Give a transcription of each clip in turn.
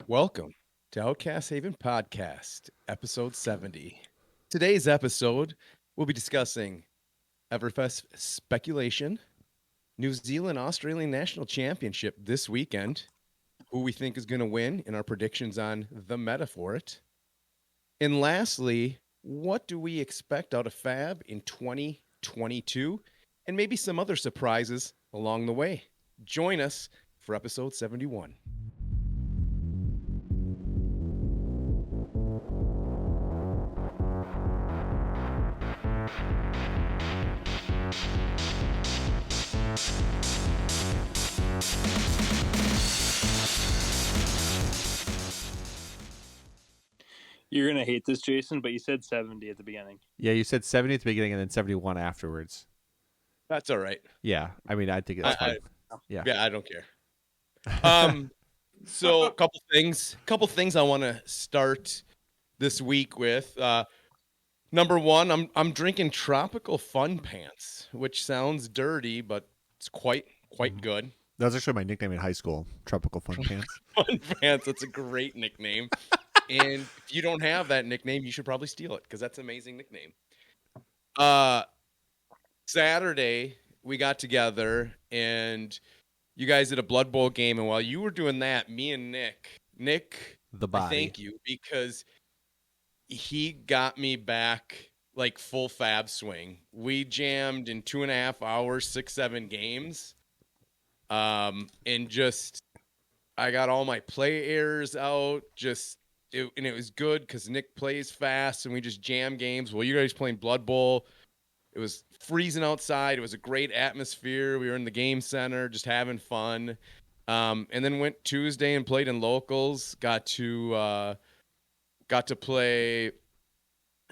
Welcome to Outcast Haven Podcast, episode 70. Today's episode, we'll be discussing Everfest speculation, New Zealand Australian National Championship this weekend, who we think is going to win in our predictions on the meta for it. And lastly, what do we expect out of FAB in 2022? And maybe some other surprises along the way. Join us for episode 71. You're going to hate this, Jason, but you said 70 at the beginning. Yeah, you said 70 at the beginning and then 71 afterwards. That's all right. Yeah, I mean, I think it's fine. Yeah, I don't care. So a couple things I want to start this week with. Number one, I'm drinking Tropical Fun Pants, which sounds dirty, but it's quite good. That was actually my nickname in high school, Tropical Fun Pants. Fun Pants, that's a great nickname. And if you don't have that nickname, you should probably steal it because that's an amazing nickname. Saturday, we got together and you guys did a Blood Bowl game. And while you were doing that, me and Nick, the body. Thank you, because he got me back like full FAB swing. We jammed in 2.5 hours, 6-7 games. And just, I got all my play errors out, and it was good because Nick plays fast and we just jam games. Well, you guys playing Blood Bowl. It was freezing outside. It was a great atmosphere. We were in the game center, just having fun. And then went Tuesday and played in locals. Got to play.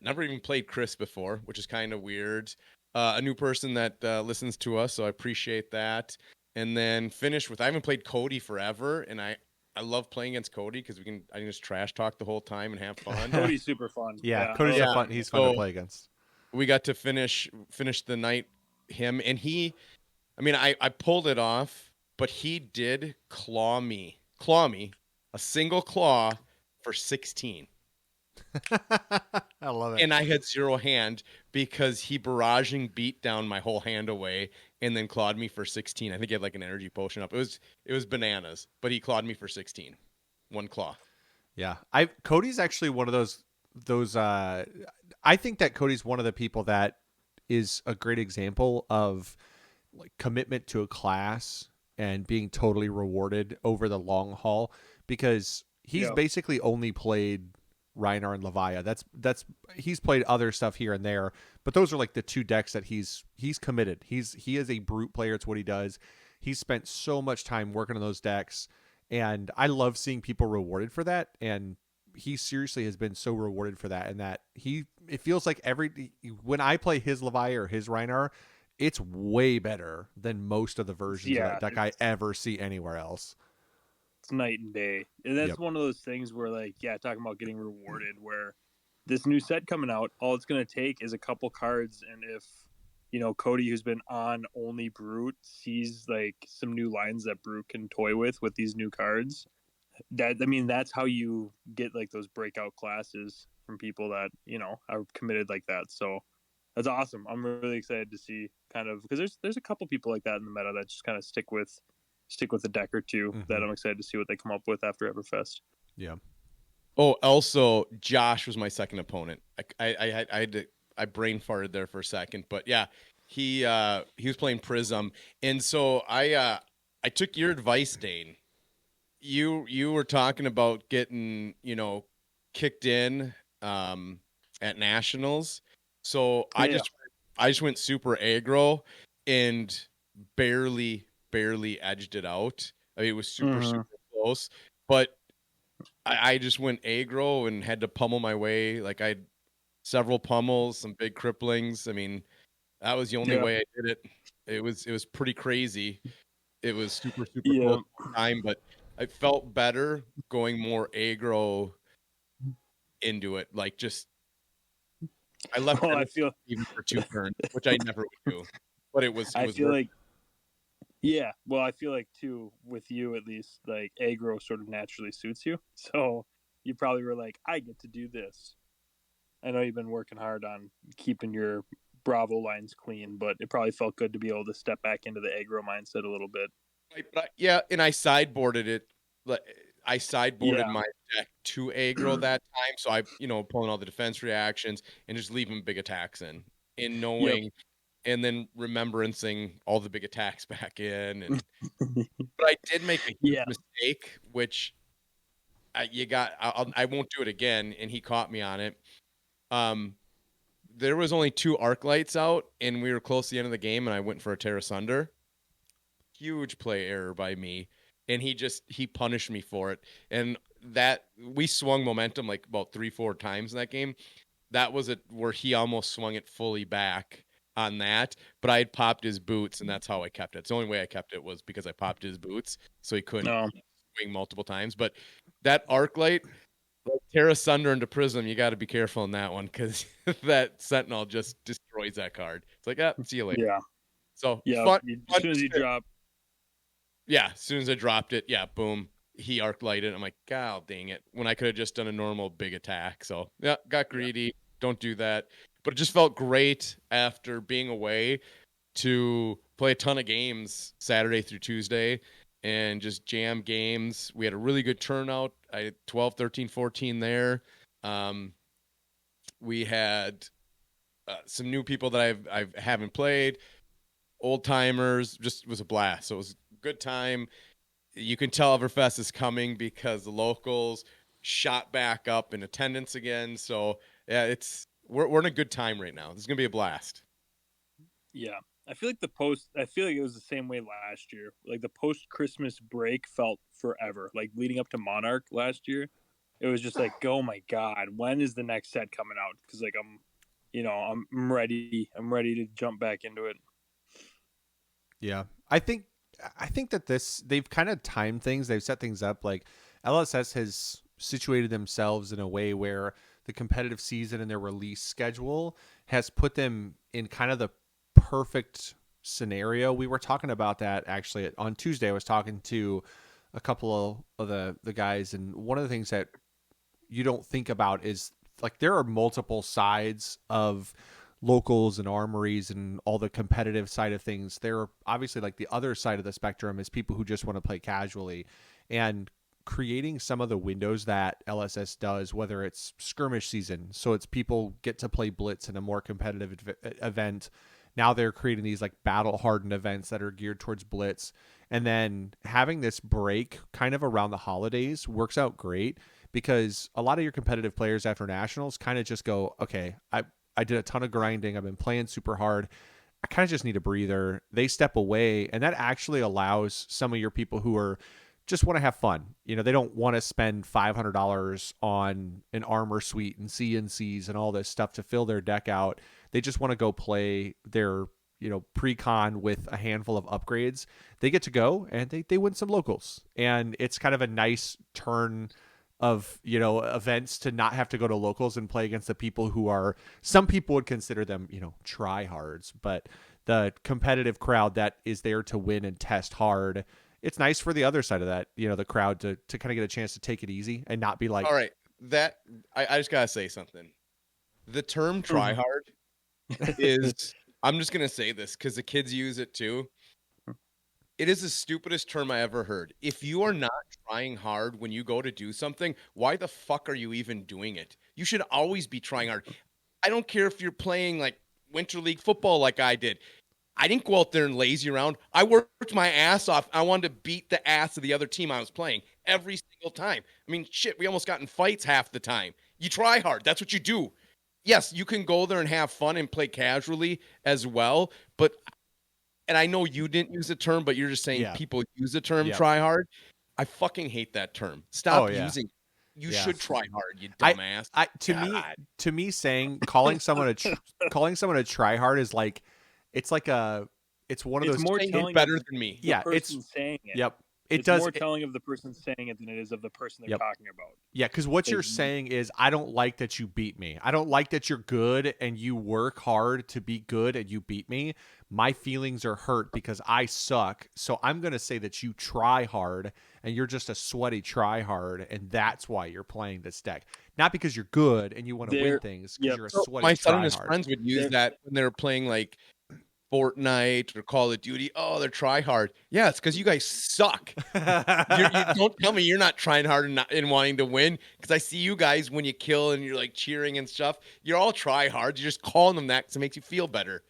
Never even played Chris before, which is kind of weird. A new person that listens to us, so I appreciate that. And then finished with, I haven't played Cody forever, and I love playing against Cody because I can just trash talk the whole time and have fun. Cody's super fun. Yeah, Cody's fun. He's fun to play against. We got to finish the night, him, and I pulled it off, but he did claw me, a single claw for 16. I love it. And I had zero hand because he barraging beat down my whole hand away and then clawed me for 16. I think he had like an energy potion up. It was bananas, but he clawed me for 16. One claw. Yeah. Cody's actually one of those I think that Cody's one of the people that is a great example of like commitment to a class and being totally rewarded over the long haul, because he's basically only played Reinar and Levia. That's he's played other stuff here and there, but those are like the two decks that he's committed. He is a brute player. It's what he does. He's spent so much time working on those decks, and I love seeing people rewarded for that. And he seriously has been so rewarded for that. And that it feels like when I play his Levia or his Reinar, it's way better than most of the versions of that deck I ever see anywhere else. It's night and day. And that's one of those things where, like, talking about getting rewarded, where this new set coming out, all it's going to take is a couple cards. And if, Cody, who's been on only Brute, sees like some new lines that Brute can toy with these new cards, that's how you get like those breakout classes from people that, are committed like that. So that's awesome. I'm really excited to see kind of, because there's a couple people like that in the meta that just kind of stick with a deck or two that I'm excited to see what they come up with after Everfest. Yeah. Oh, also Josh was my second opponent. I brain farted there for a second, but yeah, he was playing Prism, and so I took your advice, Dane. You were talking about getting kicked in at nationals, so I just went super aggro and barely edged it out. I mean, it was super close, but I just went aggro and had to pummel my way. Like, I had several pummels, some big cripplings. I mean, that was the only way I did it. It was pretty crazy. It was super close time, but I felt better going more aggro into it. Like, just I left it even for 2 turns, which I never would do. But it was Yeah, well, I feel like too with you at least, like aggro sort of naturally suits you. So you probably were like, I get to do this. I know you've been working hard on keeping your Bravo lines clean, but it probably felt good to be able to step back into the aggro mindset a little bit. Yeah, and I sideboarded it. I sideboarded Yeah. my deck to aggro that time, so I, pulling all the defense reactions and just leaving big attacks in, and Yep. knowing, and then remembering all the big attacks back in, and but I did make a huge Yeah. mistake, which I won't do it again, and he caught me on it. There was only 2 arc lights out, and we were close to the end of the game, and I went for a Terra Sunder. Huge play error by me, and he punished me for it. And that we swung momentum like about 3-4 times in that game. That was it where he almost swung it fully back on that, but I had popped his boots, and that's how I kept it. It's the only way I kept it was because I popped his boots, so he couldn't No. swing multiple times. But that arc light, like Terra Sunder into Prism, you got to be careful in that one because that Sentinel just destroys that card. It's like, see you later. Yeah. So Yeah. fun. As soon as you drop. Yeah, as soon as I dropped it, boom, he arc lighted. I'm like, God dang it. When I could have just done a normal big attack. So yeah, got greedy. Don't do that. But it just felt great after being away to play a ton of games Saturday through Tuesday and just jam games. We had a really good turnout. I had 12, 13, 14 there. We had some new people that I haven't played, old timers. Just was a blast. So it was a good time. You can tell Everfest is coming because the locals shot back up in attendance again. So yeah, we're in a good time right now. This is gonna be a blast. Yeah. I feel like it was the same way last year. Like the post Christmas break felt forever. Like leading up to Monarch last year, it was just like, oh my God, when is the next set coming out? Because like I'm ready. I'm ready to jump back into it. Yeah. I think that they've kind of timed things. They've set things up like LSS has situated themselves in a way where the competitive season and their release schedule has put them in kind of the perfect scenario. We were talking about that actually on Tuesday. I was talking to a couple of the guys, and one of the things that you don't think about is like there are multiple sides of locals and armories and all the competitive side of things. There are obviously like the other side of the spectrum is people who just want to play casually, and creating some of the windows that LSS does, whether it's skirmish season, so it's people get to play blitz in a more competitive event. Now they're creating these like battle hardened events that are geared towards blitz, and then having this break kind of around the holidays works out great because a lot of your competitive players after nationals kind of just go, okay, I did a ton of grinding. I've been playing super hard. I kind of just need a breather. They step away, and that actually allows some of your people who are just want to have fun. You know, they don't want to spend $500 on an armor suite and CNCs and all this stuff to fill their deck out. They just want to go play their, pre-con with a handful of upgrades. They get to go and they win some locals. And it's kind of a nice turn of events to not have to go to locals and play against the people who are, some people would consider them tryhards, but the competitive crowd that is there to win and test hard. It's nice for the other side of that, the crowd to kind of get a chance to take it easy and not be like, All right, that I just gotta say something. The term tryhard is, I'm just gonna say this because the kids use it too. It is the stupidest term I ever heard. If you are not trying hard when you go to do something, why the fuck are you even doing it? You should always be trying hard. I don't care if you're playing like Winter League football like I did. I didn't go out there and lazy around. I worked my ass off. I wanted to beat the ass of the other team I was playing every single time. I mean, shit, we almost got in fights half the time. You try hard. That's what you do. Yes, you can go there and have fun and play casually as well, but and I know you didn't use the term, but you're just saying people use the term try hard. I fucking hate that term. Stop using it. You should try hard, you dumbass. To me saying calling someone a try hard is like it's one of it's those more saying telling better than me. Yeah, person saying it. Yep. It's more telling of the person saying it than it is of the person they're talking about. Yeah, because what you're saying is, I don't like that you beat me. I don't like that you're good and you work hard to be good and you beat me. My feelings are hurt because I suck. So I'm going to say that you try hard and you're just a sweaty try hard. And that's why you're playing this deck. Not because you're good and you want to win things, because you're a sweaty my son try and his hard. friends would use that when they were playing like Fortnite or Call of Duty. Oh, they're try hard. Yeah, it's because you guys suck. You don't tell me you're not trying hard and wanting to win, because I see you guys when you kill and you're like cheering and stuff. You're all try hard. You're just calling them that because it makes you feel better.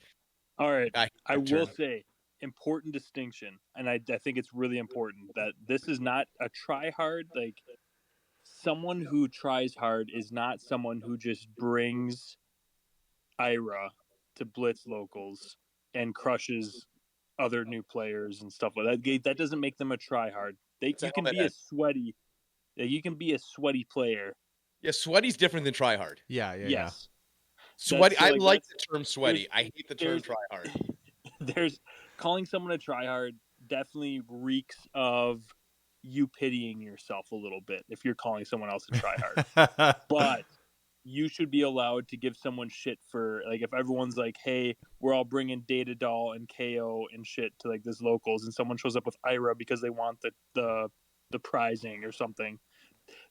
All right, I will say, important distinction, and I think it's really important that this is not a try hard. Like, someone who tries hard is not someone who just brings Ira to blitz locals and crushes other new players and stuff like that. That doesn't make them a try hard. You can be a sweaty. You can be a sweaty player. Yeah, sweaty's different than try hard. Yes. Sweaty. I like the term sweaty. I hate the term try hard. There's calling someone a try hard definitely reeks of you pitying yourself a little bit if you're calling someone else a try hard. But you should be allowed to give someone shit for, like, if everyone's like, hey, we're all bringing Data Doll and KO and shit to like this locals, and someone shows up with Ira because they want the prizing or something.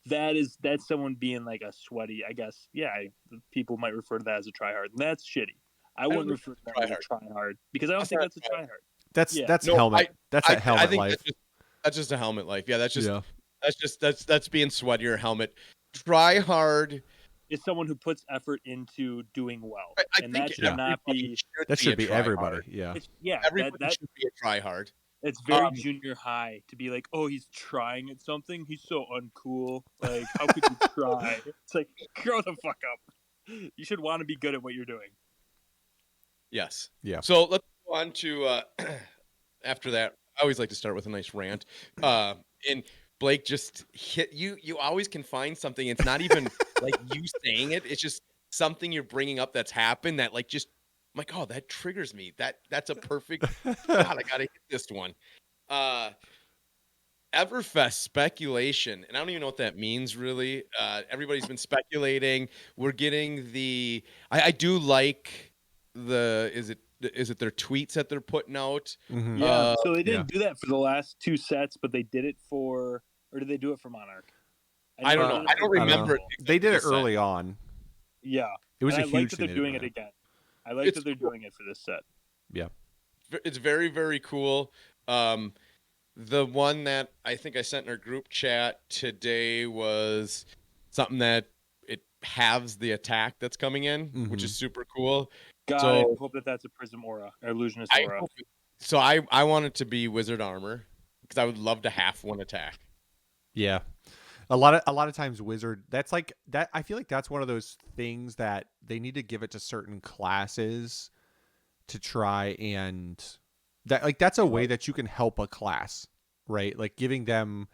That's someone being like a sweaty, I guess. Yeah, people might refer to that as a try hard. That's shitty. I wouldn't refer to that as a try hard because I don't think that's a try hard. That's helmet. That's a helmet life. That's just a helmet life. Yeah, that's being sweaty or helmet. Try hard is someone who puts effort into doing well, and that should not be. That should be everybody. Yeah, everybody should be a try hard. It's very junior high to be like, oh, he's trying at something. He's so uncool. Like, how could you try? It's like, grow the fuck up. You should want to be good at what you're doing. Yes. Yeah. So let's go on to after that. I always like to start with a nice rant. And Blake just hit you. You always can find something. It's not even like you saying it. It's just something you're bringing up that's happened that like just. I'm like, oh, that triggers me. That's a perfect. God, I gotta hit this one. Everfest speculation, and I don't even know what that means really. Everybody's been speculating. We're getting the. I do like the. Is it their tweets that they're putting out? Mm-hmm. Yeah. So they didn't do that for the last two sets, but they did it or did they do it for Monarch? I don't know. I don't remember. They did it early on. Yeah, it was and a I huge like that they're doing it again. I like that they're doing it for this set. Yeah. It's very, very cool. The one that I think I sent in our group chat today was something that it halves the attack that's coming in, which is super cool. I hope that's a Prism Aura or Illusionist Aura. So I want it to be Wizard Armor because I would love to half one attack. Yeah. A lot of times Wizard, that's like that. I feel like that's one of those things that they need to give it to certain classes to try and that's a way that you can help a class, right? Like giving them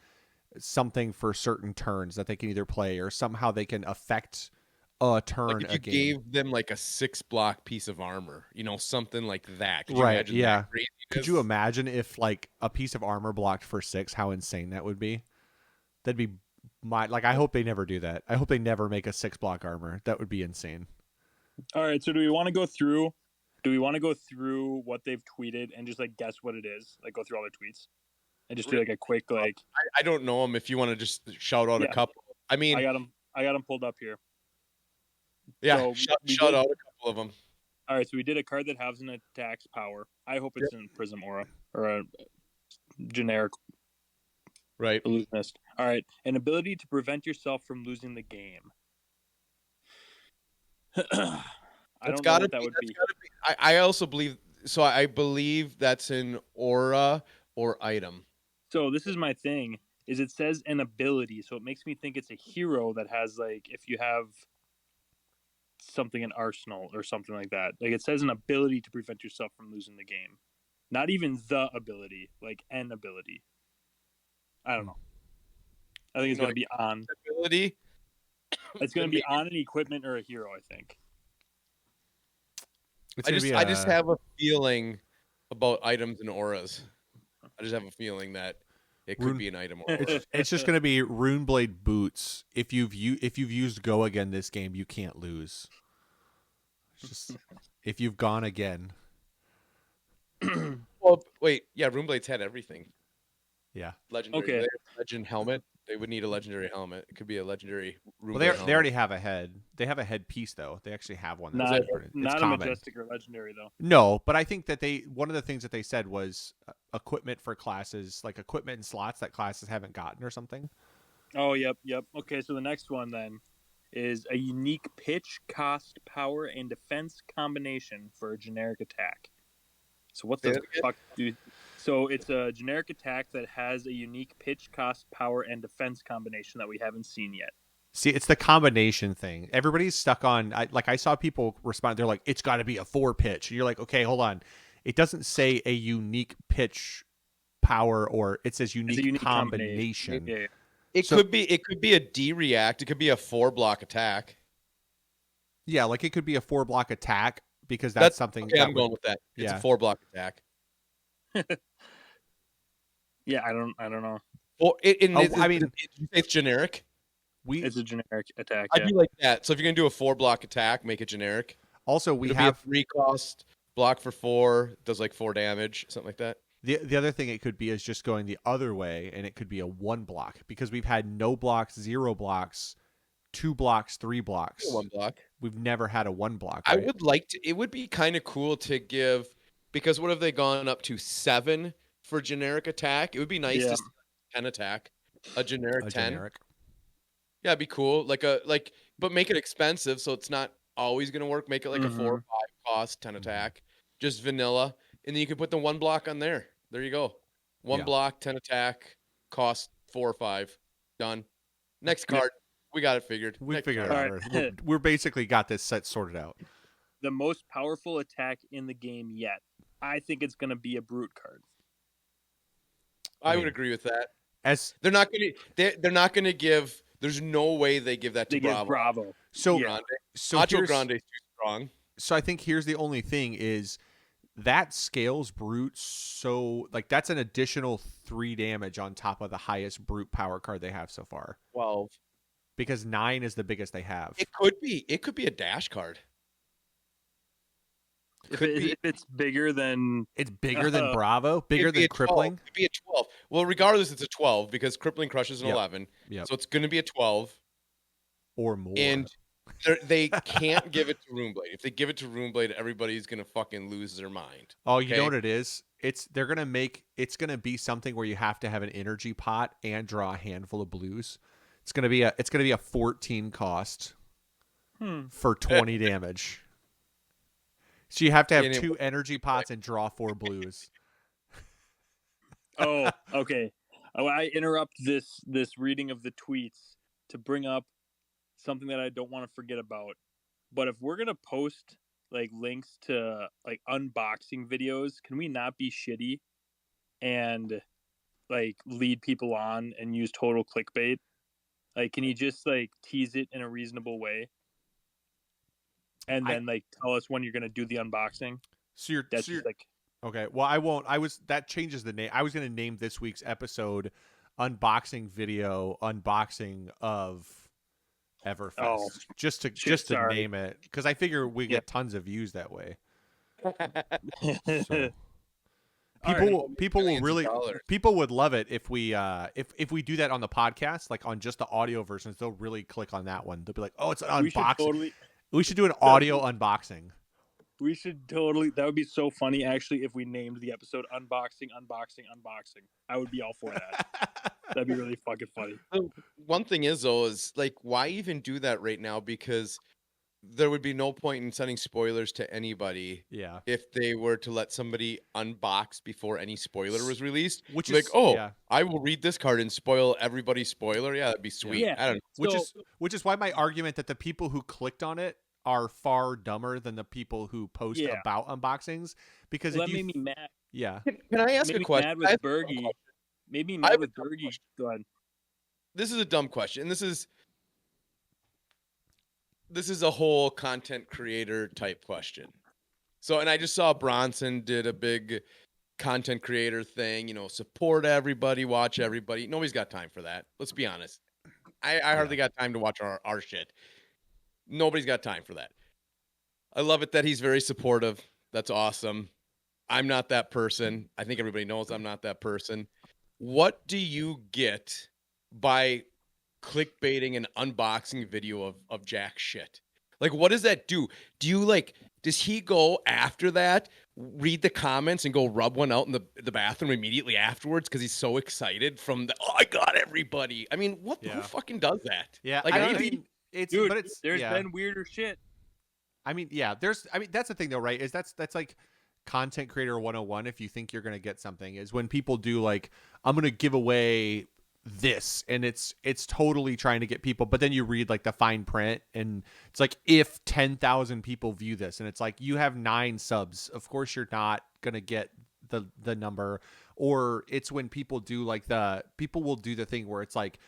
something for certain turns that they can either play or somehow they can affect a turn. Like if you gave them like a 6-block piece of armor, something like that. Could you imagine that? Could you imagine if like a piece of armor blocked for 6? How insane that would be. That'd be I hope they never do that. I hope they never make a 6-block armor. That would be insane. All right, so do we want to go through what they've tweeted and just like guess what it is? Like go through all their tweets and just do like a quick like. I don't know them. If you want to just shout out a couple. I mean, I got them pulled up here. Yeah, so shout out a couple of them. All right, so we did a card that has an attack's power. I hope it's in Prism Aura or a generic. Right. Illusionist. All right. An ability to prevent yourself from losing the game. I don't know what that would be. I also believe so. I believe that's an aura or item. So this is my thing. Is it says an ability, so it makes me think it's a hero that has like if you have something in Arsenal or something like that. Like it says an ability to prevent yourself from losing the game. Not even the ability, like an ability. I don't know. I think it's going to be on ability. It's going to be on an equipment or a hero. I think. I just have a feeling about items and auras. I just have a feeling that it could be an item order. It's just going to be Runeblade boots. If you've used Go again this game, you can't lose. It's just if you've gone again. Well, wait, yeah, Runeblades had everything. Yeah. Legendary. Okay. They have a legend helmet. They would need a legendary helmet. It could be a legendary Runeblade Well, they helmet. already have a head. They have a headpiece though. They actually have one. That's it's not a common. majestic or legendary though. No, but I think that one of the things that they said was equipment for classes, like equipment and slots that classes haven't gotten or something. Oh, yep. Okay, so the next one then is a unique pitch, cost, power, and defense combination for a generic attack. So what the fuck do? So it's a generic attack that has a unique pitch, cost, power, and defense combination that we haven't seen yet. See, it's the combination thing. Everybody's stuck on. I saw people respond. They're like, "It's got to be a 4 pitch," and you're like, "Okay, hold on." It doesn't say a unique pitch, power, or it says unique combination. Yeah. It could be a D react. It could be a 4-block attack. Yeah, like it could be a 4-block attack because that's something. Okay, I'm going with that. It's a 4-block attack. Yeah, I don't know. Well, it's generic. It's a generic attack. I do like that. So if you're gonna do a 4-block attack, make it generic. Also, we It'll have be a 3-cost block for 4, does like 4 damage, something like that. The other thing it could be is just going the other way, and it could be a 1 block because we've had no blocks, 0 blocks, 2 blocks, 3 blocks. 1 block. We've never had a 1 block. Right? I would like to. It would be kind of cool to give, because what have they gone up to 7 for generic attack? It would be nice to see 10 attack, a generic 10. Generic. Yeah, it'd be cool. But make it expensive so it's not always gonna work. Make it like a 4 or 5 cost, 10 attack, just vanilla, and then you can put the 1 block on there. There you go. 1 block, 10 attack, cost 4 or 5. Done. Next card. We got it figured. We figured it out. Right. We're basically got this set sorted out. The most powerful attack in the game yet. I think it's going to be a brute card. I would agree with that. As they're not going to give. There's no way they give that to Bravo. So Nacho Grande is too strong. So I think here's the only thing is that scales brute, so like that's an additional 3 damage on top of the highest brute power card they have so far. 12. Because 9 is the biggest they have. It could be a dash card. If it's bigger than... It's bigger than Bravo? Bigger than Crippling? It could be a 12. Well, regardless, it's a 12 because Crippling crushes an 11. Yep. So it's going to be a 12. Or more. And they can't give it to Runeblade. If they give it to Runeblade, everybody's going to fucking lose their mind. Oh, you know what it is? It's going to be something where you have to have an energy pot and draw a handful of blues. It's going to be a 14 cost for 20 damage. So you have to have 2 energy pots and draw 4 blues. Oh, okay. I interrupt this reading of the tweets to bring up something that I don't want to forget about. But if we're gonna post like links to like unboxing videos, can we not be shitty and like lead people on and use total clickbait? Like, can you just like tease it in a reasonable way? And then like tell us when you're gonna do the unboxing. Okay. Well, I won't. That changes the name. I was gonna name this week's episode "Unboxing Video Unboxing of Everfest," just to name it, because I figure we get tons of views that way. So. People would love it if we do that on the podcast, like on just the audio versions. They'll really click on that one. They'll be like, "Oh, it's an unboxing." We should do an audio unboxing. We should totally. That would be so funny, actually, if we named the episode "Unboxing." I would be all for that. That'd be really fucking funny. One thing is like, why even do that right now? Because there would be no point in sending spoilers to anybody. Yeah. If they were to let somebody unbox before any spoiler was released, which is like, I will read this card and spoil everybody's spoiler. Yeah, that'd be sweet. Yeah. I don't know. Which is why my argument that the people who clicked on it are far dumber than the people who post about unboxings. Because that made me mad. Yeah. Can I ask a question? Mad with Bergie. Made me mad with Bergie. Go ahead. This is a dumb question. This is a whole content creator type question. So, and I just saw Bronson did a big content creator thing, support everybody, watch everybody. Nobody's got time for that. Let's be honest. I hardly got time to watch our shit. Nobody's got time for that. I love it that he's very supportive. That's awesome. I'm not that person. I think everybody knows I'm not that person. What do you get by clickbaiting an unboxing video of jack shit? Like, what does that do? Does he go after that, read the comments, and go rub one out in the bathroom immediately afterwards because he's so excited I got everybody. I mean, who fucking does that? Yeah, Like, I mean, there's been weirder shit. I mean, that's the thing though, right? Is that's like content creator 101. If you think you're going to get something, is when people do like, I'm going to give away this, and it's totally trying to get people, but then you read like the fine print, and it's like, if 10,000 people view this, and it's like, you have 9 subs, of course you're not going to get the number. Or it's when people do like people will do the thing where it's like,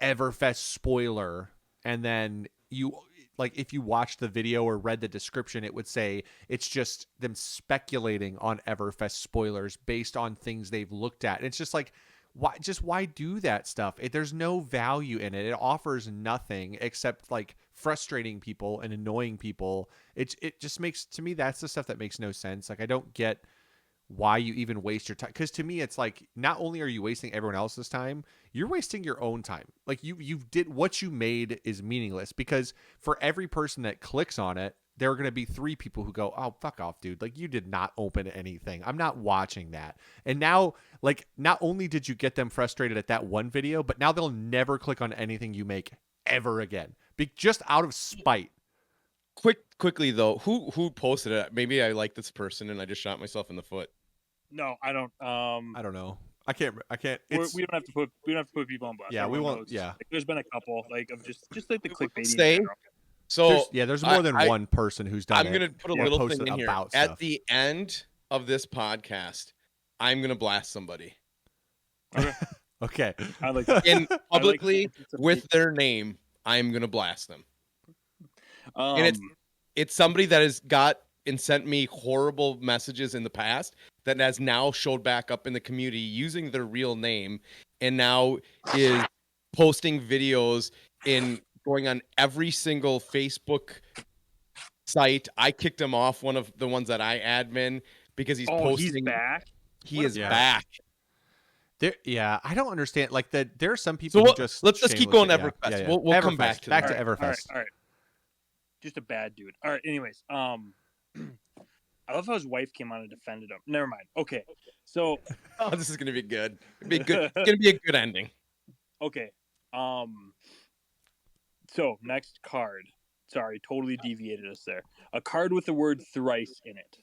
Everfest spoiler, and then you, like, if you watched the video or read the description, it would say it's just them speculating on Everfest spoilers based on things they've looked at. And it's just like, why do that stuff? There's no value in it. It offers nothing except like frustrating people and annoying people. It just makes, to me, that's the stuff that makes no sense. Like, I don't get why you even waste your time, because to me it's like, not only are you wasting everyone else's time, you're wasting your own time. Like, you did what you made is meaningless, because for every person that clicks on it, there are going to be 3 people who go, oh, fuck off, dude. Like, you did not open anything. I'm not watching that. And now, like, not only did you get them frustrated at that one video, but now they'll never click on anything you make ever again, just out of spite. Quickly though, who posted it? Maybe I like this person and I just shot myself in the foot. No, I don't. I don't know. I can't. We don't have to put people on blast. Yeah, Everyone we won't. knows. Yeah. Like, there's been a couple like of just like the clickbaiting. Stay. So there's more than one person who's done it. I'm gonna put a little thing in here. About At stuff. the end of this podcast, I'm gonna blast somebody. Okay. I like that. And publicly with their name, I'm gonna blast them. And it's somebody that has got and sent me horrible messages in the past that has now showed back up in the community using their real name, and now is posting videos in going on every single Facebook site. I kicked him off one of the ones that I admin because he's posting. He's back. He is back. I don't understand. Like, there are some people who just let's keep going. Everfest. Yeah. We'll Everfest. come back to Everfest. All right. Just a bad dude. All right. Anyways, I love how his wife came on and defended him. Never mind. Okay, so this is gonna be good. It's gonna be a good ending. Okay. So next card. Sorry, totally deviated us there. A card with the word thrice in it.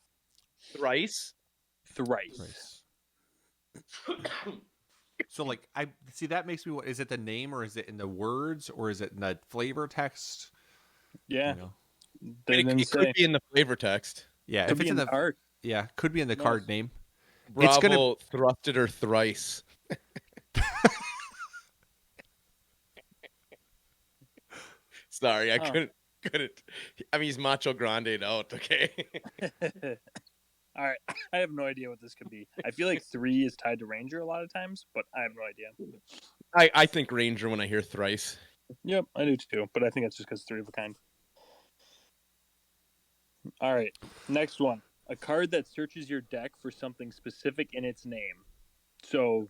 Thrice. So, like, I see, that makes me. Is it the name, or is it in the words, or is it in the flavor text? Yeah. It could be in the flavor text. Yeah, if it's in the card. Yeah, could be in the card name. Bravo, it's gonna thrusted or thrice. Sorry, I couldn't. I mean, he's Macho Grande out. Okay. All right, I have no idea what this could be. I feel like 3 is tied to Ranger a lot of times, but I have no idea. I think Ranger when I hear thrice. Yep, I do too, but I think it's just because 3 of a kind. All right, next one. A card that searches your deck for something specific in its name. So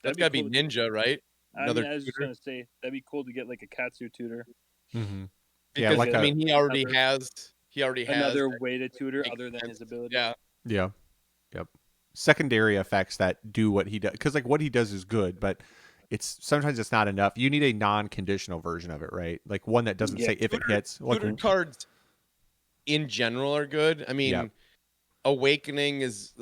that's got to be Ninja, right? I was just going to say, that'd be cool to get like a Katsu tutor. Mm-hmm. Because, I mean, he already has another way to tutor other than his ability. Yeah. Yep. Secondary effects that do what he does, because like what he does is good, but sometimes it's not enough. You need a non-conditional version of it, right? Like one that doesn't say if it hits. Tutor cards in general are good. I mean, Awakening is.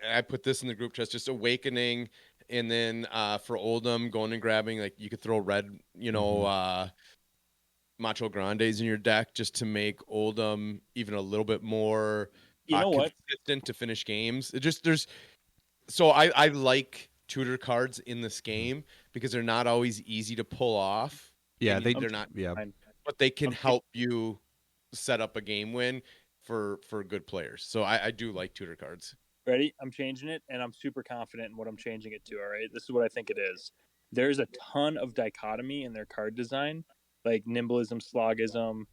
I put this in the group chat. Just Awakening, and then for Oldham, going and grabbing, like, you could throw red, Macho Grandes in your deck just to make Oldham even a little bit more consistent to finish games. I like tutor cards in this game because they're not always easy to pull off. Yeah, they're not. Yeah, but they can help you set up a game win for good players. So I do like tutor cards. Ready? I'm changing it, and I'm super confident in what I'm changing it to. All right, this is what I think it is. There's a ton of dichotomy in their card design, like nimblism, slogism.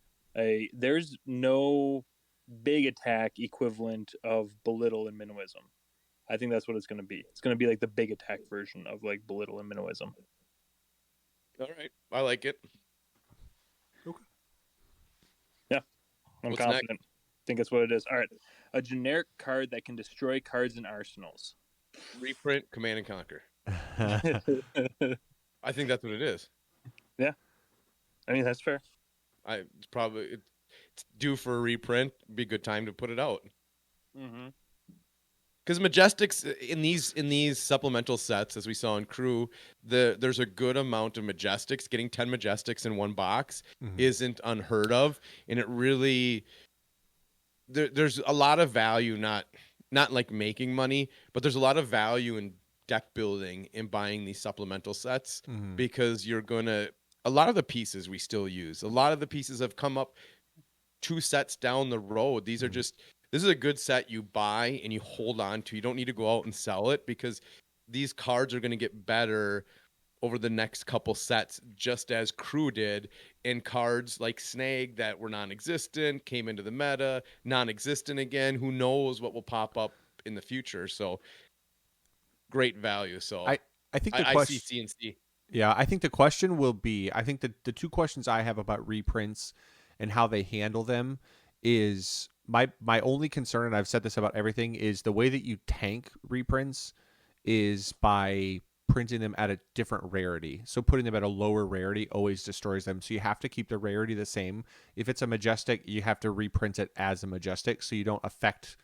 There's no big attack equivalent of belittle and minnowism. I think that's what it's going to be. It's going to be like the big attack version of like belittle and minnowism. All right, I like it. Okay. Yeah, I'm What's confident. I think that's what it is. All right, a generic card that can destroy cards in arsenals. Reprint Command and Conquer. Yeah, I think that's what it is. I mean that's fair. It's probably it's due for a reprint. Be a good time to put it out. Mm-hmm. Because Majestics in these supplemental sets, as we saw in Crew, there's a good amount of Majestics. Getting 10 Majestics in one box isn't unheard of, and it really there's a lot of value, not like making money, but there's a lot of value in deck building and buying these supplemental sets because you're gonna a lot of the pieces we still use. A lot of the pieces have come up 2 sets down the road. These are just this is a good set you buy and you hold on to. You don't need to go out and sell it because these cards are going to get better over the next couple sets, just as Crew did. And cards like Snag that were non-existent came into the meta, non-existent again. Who knows what will pop up in the future? So great value. So I think the I see question. CNC. Yeah, I think the question will be. I think the 2 questions I have about reprints and how they handle them is my only concern, and I've said this about everything, is the way that you tank reprints is by printing them at a different rarity. So putting them at a lower rarity always destroys them. So you have to keep the rarity the same. If it's a majestic, you have to reprint it as a majestic so you don't affect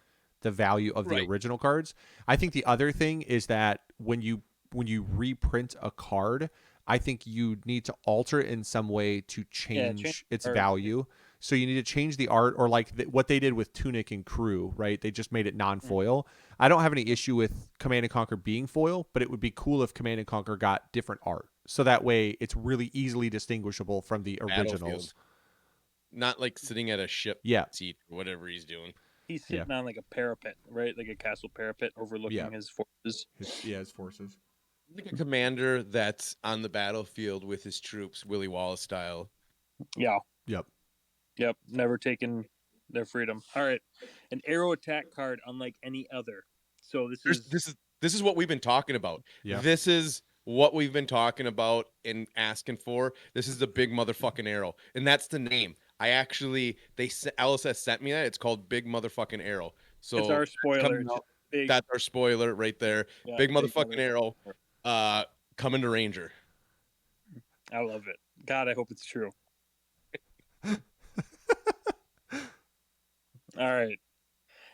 the value of the Right. original cards. I think the other thing is that when you reprint a card, I think you need to alter it in some way to change its art. value. So you need to change the art, or like what they did with Tunic and Crew, right? They just made it non-foil. I don't have any issue with Command and Conquer being foil, but it would be cool if Command and Conquer got different art, so that way it's really easily distinguishable from the originals. Battlefield. Not like sitting at a ship Yeah, seat or whatever he's doing. He's sitting on like a parapet, right? Like a castle parapet overlooking his forces. his forces. Like a commander that's on the battlefield with his troops, Willie Wallace style. Yeah. Yep. Never taken their freedom. All right. An arrow attack card unlike any other. So This is what we've been talking about. Yeah. This is what we've been talking about and asking for. This is the big motherfucking arrow, and that's the name. LSS sent me that. It's called Big Motherfucking Arrow. So it's our spoiler. That's our spoiler right there. Yeah, big motherfucking arrow. Coming to Ranger. I love it. God, I hope it's true. All right.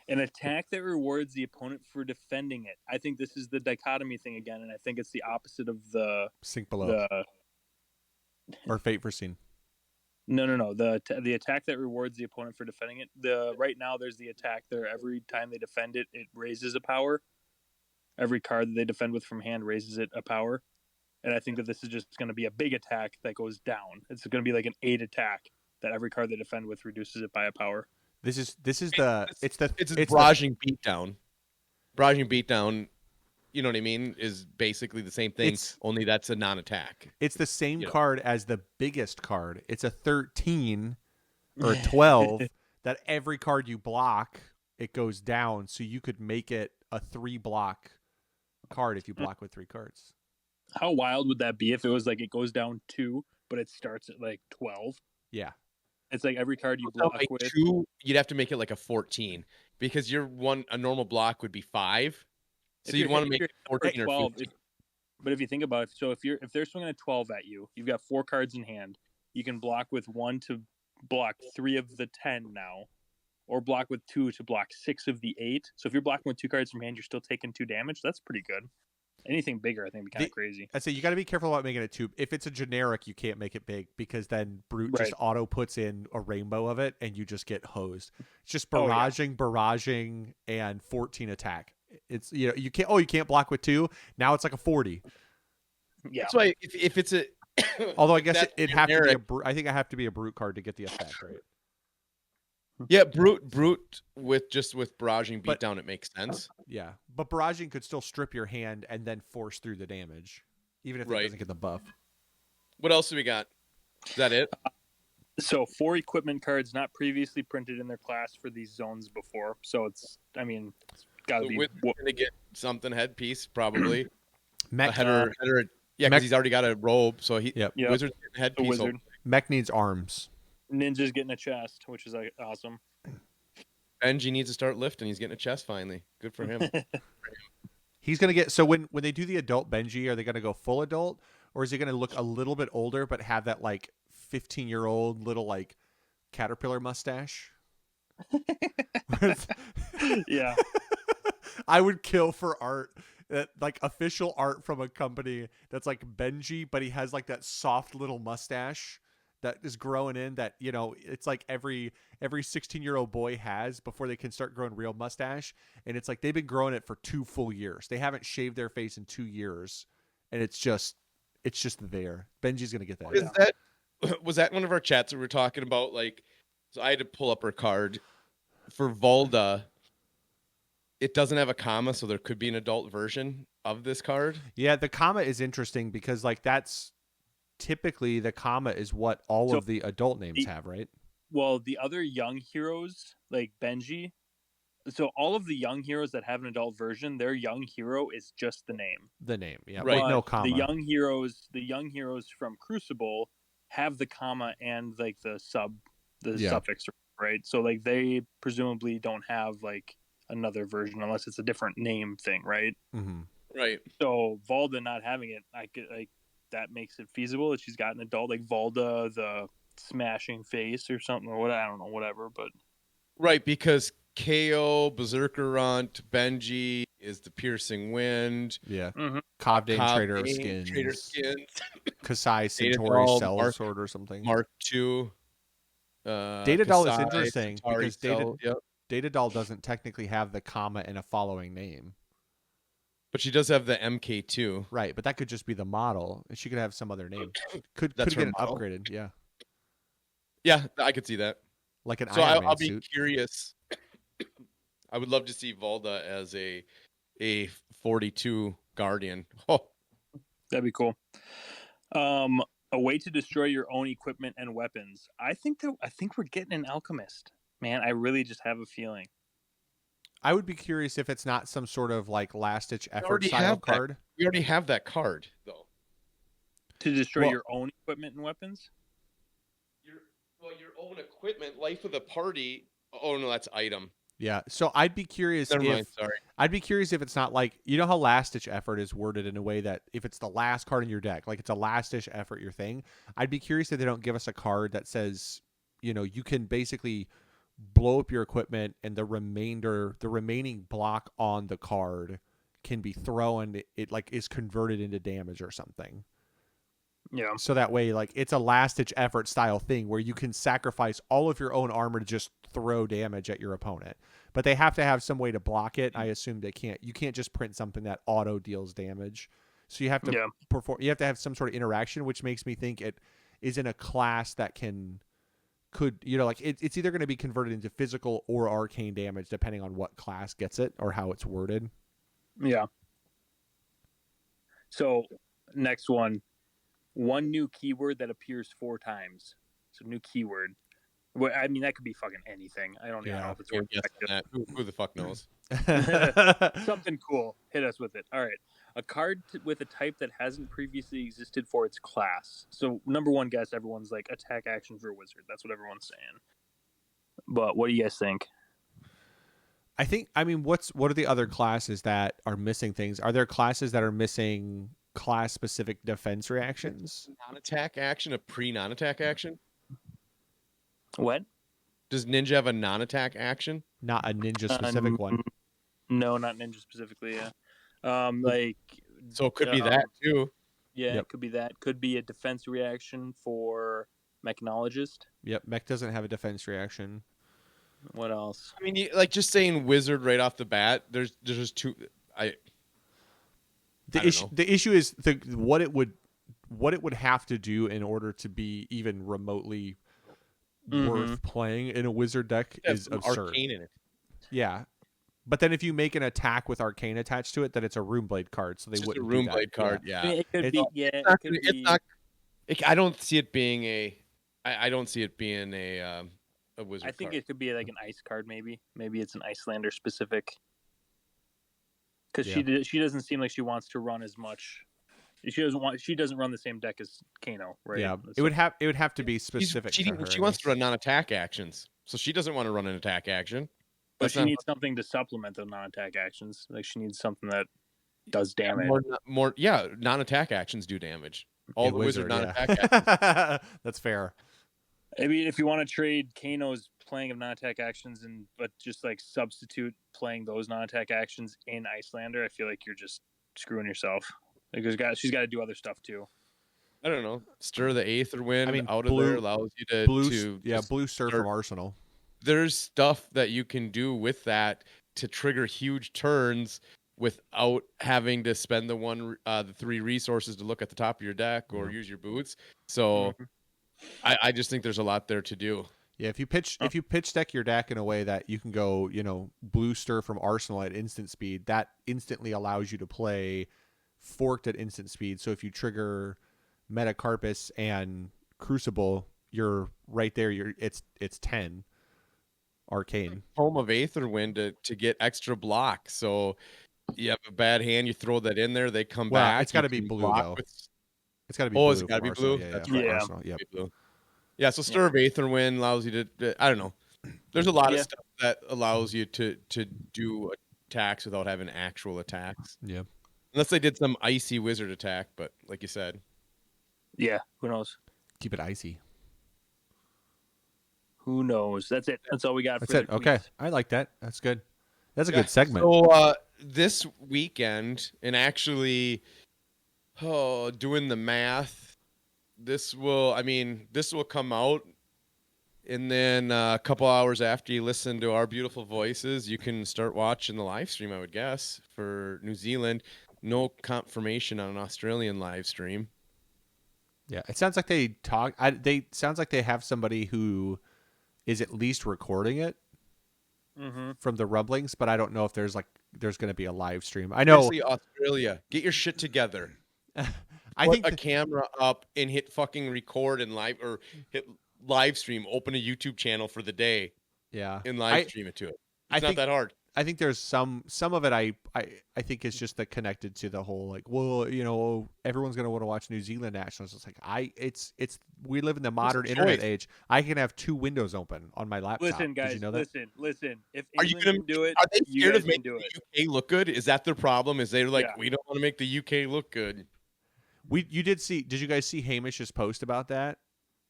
An attack that rewards the opponent for defending it. I think this is the dichotomy thing again, and I think it's the opposite of the Sink Below or Fate Foreseen. No. The attack that rewards the opponent for defending it. Right now there's the attack there. Every time they defend it, it raises a power. Every card that they defend with from hand raises it a power. And I think that this is just going to be a big attack that goes down. It's going to be like an 8 attack that every card they defend with reduces it by a power. It's a barraging beatdown. Barraging beatdown, you know what I mean, is basically the same thing, only that's a non-attack. It's the same card as the biggest card. It's a 13 or 12 that every card you block, it goes down. So you could make it a 3-block card if you block with 3 cards. How wild would that be if it was like it goes down 2, but it starts at like 12? Yeah. It's like every card you block like with 2, you'd have to make it like a 14 because a normal block would be 5. So you'd want to make it 14 or 12. But if you think about it, so if they're swinging a 12 at you, you've got 4 cards in hand. You can block with 1 to block 3 of the 10 now, or block with 2 to block 6 of the 8. So if you're blocking with 2 cards from hand, you're still taking 2 damage. That's pretty good. Anything bigger, I think, would be kind of crazy. I say you got to be careful about making it too. If it's a generic, you can't make it big because then Brute just auto puts in a rainbow of it, and you just get hosed. It's just barraging, and 14 attack. It's you can't block with 2. Now it's like a 40. Yeah. That's why if it's a although I guess it'd have to be I think I have to be a Brute card to get the effect, right? Yeah, brute with barraging But- beatdown, it makes sense. Yeah, but barraging could still strip your hand and then force through the damage, even if it Right. doesn't get the buff. What else do we got? Is that it? So 4 equipment cards not previously printed in their class for these zones before. So it's got to So be. Wizard's gonna get something headpiece probably. a Mech, header. Yeah, Mech- because he's already got a robe, so he Yep. Wizard's getting a The headpiece. wizard. Mech needs arms. Ninja's getting a chest, which is like awesome. Benji needs to start lifting. He's getting a chest finally. Good for him. He's gonna get so when they do the adult Benji, are they gonna go full adult, or is he gonna look a little bit older but have that like 15-year-old little like caterpillar mustache? Yeah. I would kill for art that like official art from a company that's like Benji, but he has like that soft little mustache that is growing in that, you know, it's like every 16-year-old boy has before they can start growing real mustache. And it's like they've been growing it for 2 full years. They haven't shaved their face in 2 years. And it's just there. Benji's gonna get that. Is that was that one of our chats that we were talking about? Like, so I had to pull up her card for Volda. It doesn't have a comma, so there could be an adult version of this card. Yeah, the comma is interesting because like that's typically the comma is what all of the adult names have, right? Well, the other young heroes like Benji. So all of the young heroes that have an adult version, their young hero is just the name. The name, yeah, Right. with no But comma. the young heroes from Crucible have the comma and like the suffix, right? So like they presumably don't have like another version unless it's a different name thing, right? Mm-hmm. Right. So Volda not having it, I could like that makes it feasible that she's got an adult like Volda the smashing face or something or what I don't know, whatever. But Right, because KO, Berserker Runt, Benji is the Piercing Wind. Yeah. Mhm. Cobdane Cobb Trader of Bane, Skins. Trader Skins. Kasai Data Centauri Doll, Cell Mark- Sword or something. Mark II. Data Doll is Kasai, interesting Centauri because Cell, yep. Data Doll doesn't technically have the comma in a following name. But she does have the MK2. Right, but that could just be the model. She could have some other name. Could That's get her it model? upgraded, yeah. Yeah, I could see that. Like an So Iron Man I'll be suit. curious. I would love to see Volda as a 42 Guardian. Oh, that'd be cool. A way to destroy your own equipment and weapons. I think we're getting an alchemist. Man, I really just have a feeling. I would be curious if it's not some sort of like last ditch effort already style have that. card. we already have that card though. To destroy Well- your own equipment and weapons? Your own equipment, life of the party. Oh no, that's item. Yeah. So I'd be curious Never if mind. Sorry. I'd be curious if it's not like, you know how last ditch effort is worded in a way that if it's the last card in your deck, like it's a last ditch effort your thing. I'd be curious if they don't give us a card that says, you know, you can basically blow up your equipment and the remaining block on the card can be thrown. It like is converted into damage or something. Yeah. So that way, like, it's a last ditch effort style thing where you can sacrifice all of your own armor to just throw damage at your opponent. But they have to have some way to block it. I assume they can't. You can't just print something that auto deals damage. So you have to perform. You have to have some sort of interaction, which makes me think it is in a class that could, you know, like it's either going to be converted into physical or arcane damage depending on what class gets it or how it's worded. Yeah. So next one new keyword that appears 4 times. So new keyword. Well, I mean, that could be fucking anything. I don't even know if it's worth That. Who the fuck knows? something cool. Hit us with it. All right. A card with a type that hasn't previously existed for its class. So number one guess, everyone's like attack action for a wizard. That's what everyone's saying. But what do you guys think? I mean, what are the other classes that are missing things? Are there classes that are missing class-specific defense reactions? Non-attack action, a pre-non-attack action? What? Does Ninja have a non-attack action? Not a ninja-specific one. No, not ninja specifically, yeah. Like... So it could be that, too. Yeah, It could be that. Could be a defense reaction for Mechanologist. Yep, Mech doesn't have a defense reaction. What else? I mean, like just saying wizard right off the bat. There's just two. The issue is what it would have to do in order to be even remotely worth playing in a wizard deck is absurd. Arcane in it. Yeah. But then if you make an attack with Arcane attached to it, then it's a Runeblade card, so they It's just a wouldn't do that. Runeblade card. Yeah. Yeah. I mean, it could be. Yeah, It's not, it could it's be. not. I don't see it being a. I don't see it being a wizard. I think card. it could be like an ice card, maybe. Maybe it's an Icelander specific. Because she doesn't seem like she wants to run as much. She doesn't run the same deck as Kano, right? Yeah. So, It would have to be specific to her. She wants to run non-attack actions, so she doesn't want to run an attack action. but she needs something to supplement the non-attack actions. Like she needs something that does damage. More, yeah. Non-attack actions do damage. All the wizard non-attack actions. That's fair. I mean, if you want to trade Kano's playing of non-attack actions but just like substitute playing those non-attack actions in Icelander, I feel like you're just screwing yourself. Like she's got to do other stuff too. I don't know. Stir the Aether Wind out of there allows you to blue surf from Arsenal. There's stuff that you can do with that to trigger huge turns without having to spend the 3 resources to look at the top of your deck or use your boots. So I just think there's a lot there to do. Yeah, if you pitch deck your deck in a way that you can go, blue stir from Arsenal at instant speed, that instantly allows you to play forked at instant speed. So if you trigger Metacarpus and Crucible, you're right there. It's 10 Arcane. Home of Aetherwind to get extra block. So you have a bad hand, you throw that in there, they come back. It's got to be blue though. It's got to be. Oh, blue it's got to be blue. That's right. Arsenal. Yep. Blue. Yeah. So Stir of Aetherwind allows you to. I don't know. There's a lot of stuff that allows you to do attacks without having actual attacks. Yeah. Unless they did some icy wizard attack, but like you said. Yeah. Who knows? Keep it icy. Who knows? That's it. That's all we got. That's it. Okay. I like that. That's good. That's a good segment. So this weekend, and actually, doing the math, this will come out, and then a couple hours after you listen to our beautiful voices, you can start watching the live stream, I would guess, for New Zealand. No confirmation on an Australian live stream. Yeah, it sounds like they talk. Sounds like they have somebody who is at least recording it from the rumblings, but I don't know if there's going to be a live stream. I know Australia, get your shit together. I Put think a camera up and hit fucking record and live or hit live stream. Open a YouTube channel for the day. Yeah, and live stream it to it. It's not that hard. I think there's some of it. I think it's just connected to the whole everyone's gonna want to watch New Zealand nationals. It's like we live in the modern internet age. I can have 2 windows open on my laptop. Listen, guys. Did you know that? Listen. If England can do it, are they scared of making the UK look good? Is that their problem? Is they're like, we don't want to make the UK look good? Did you guys see Hamish's post about that?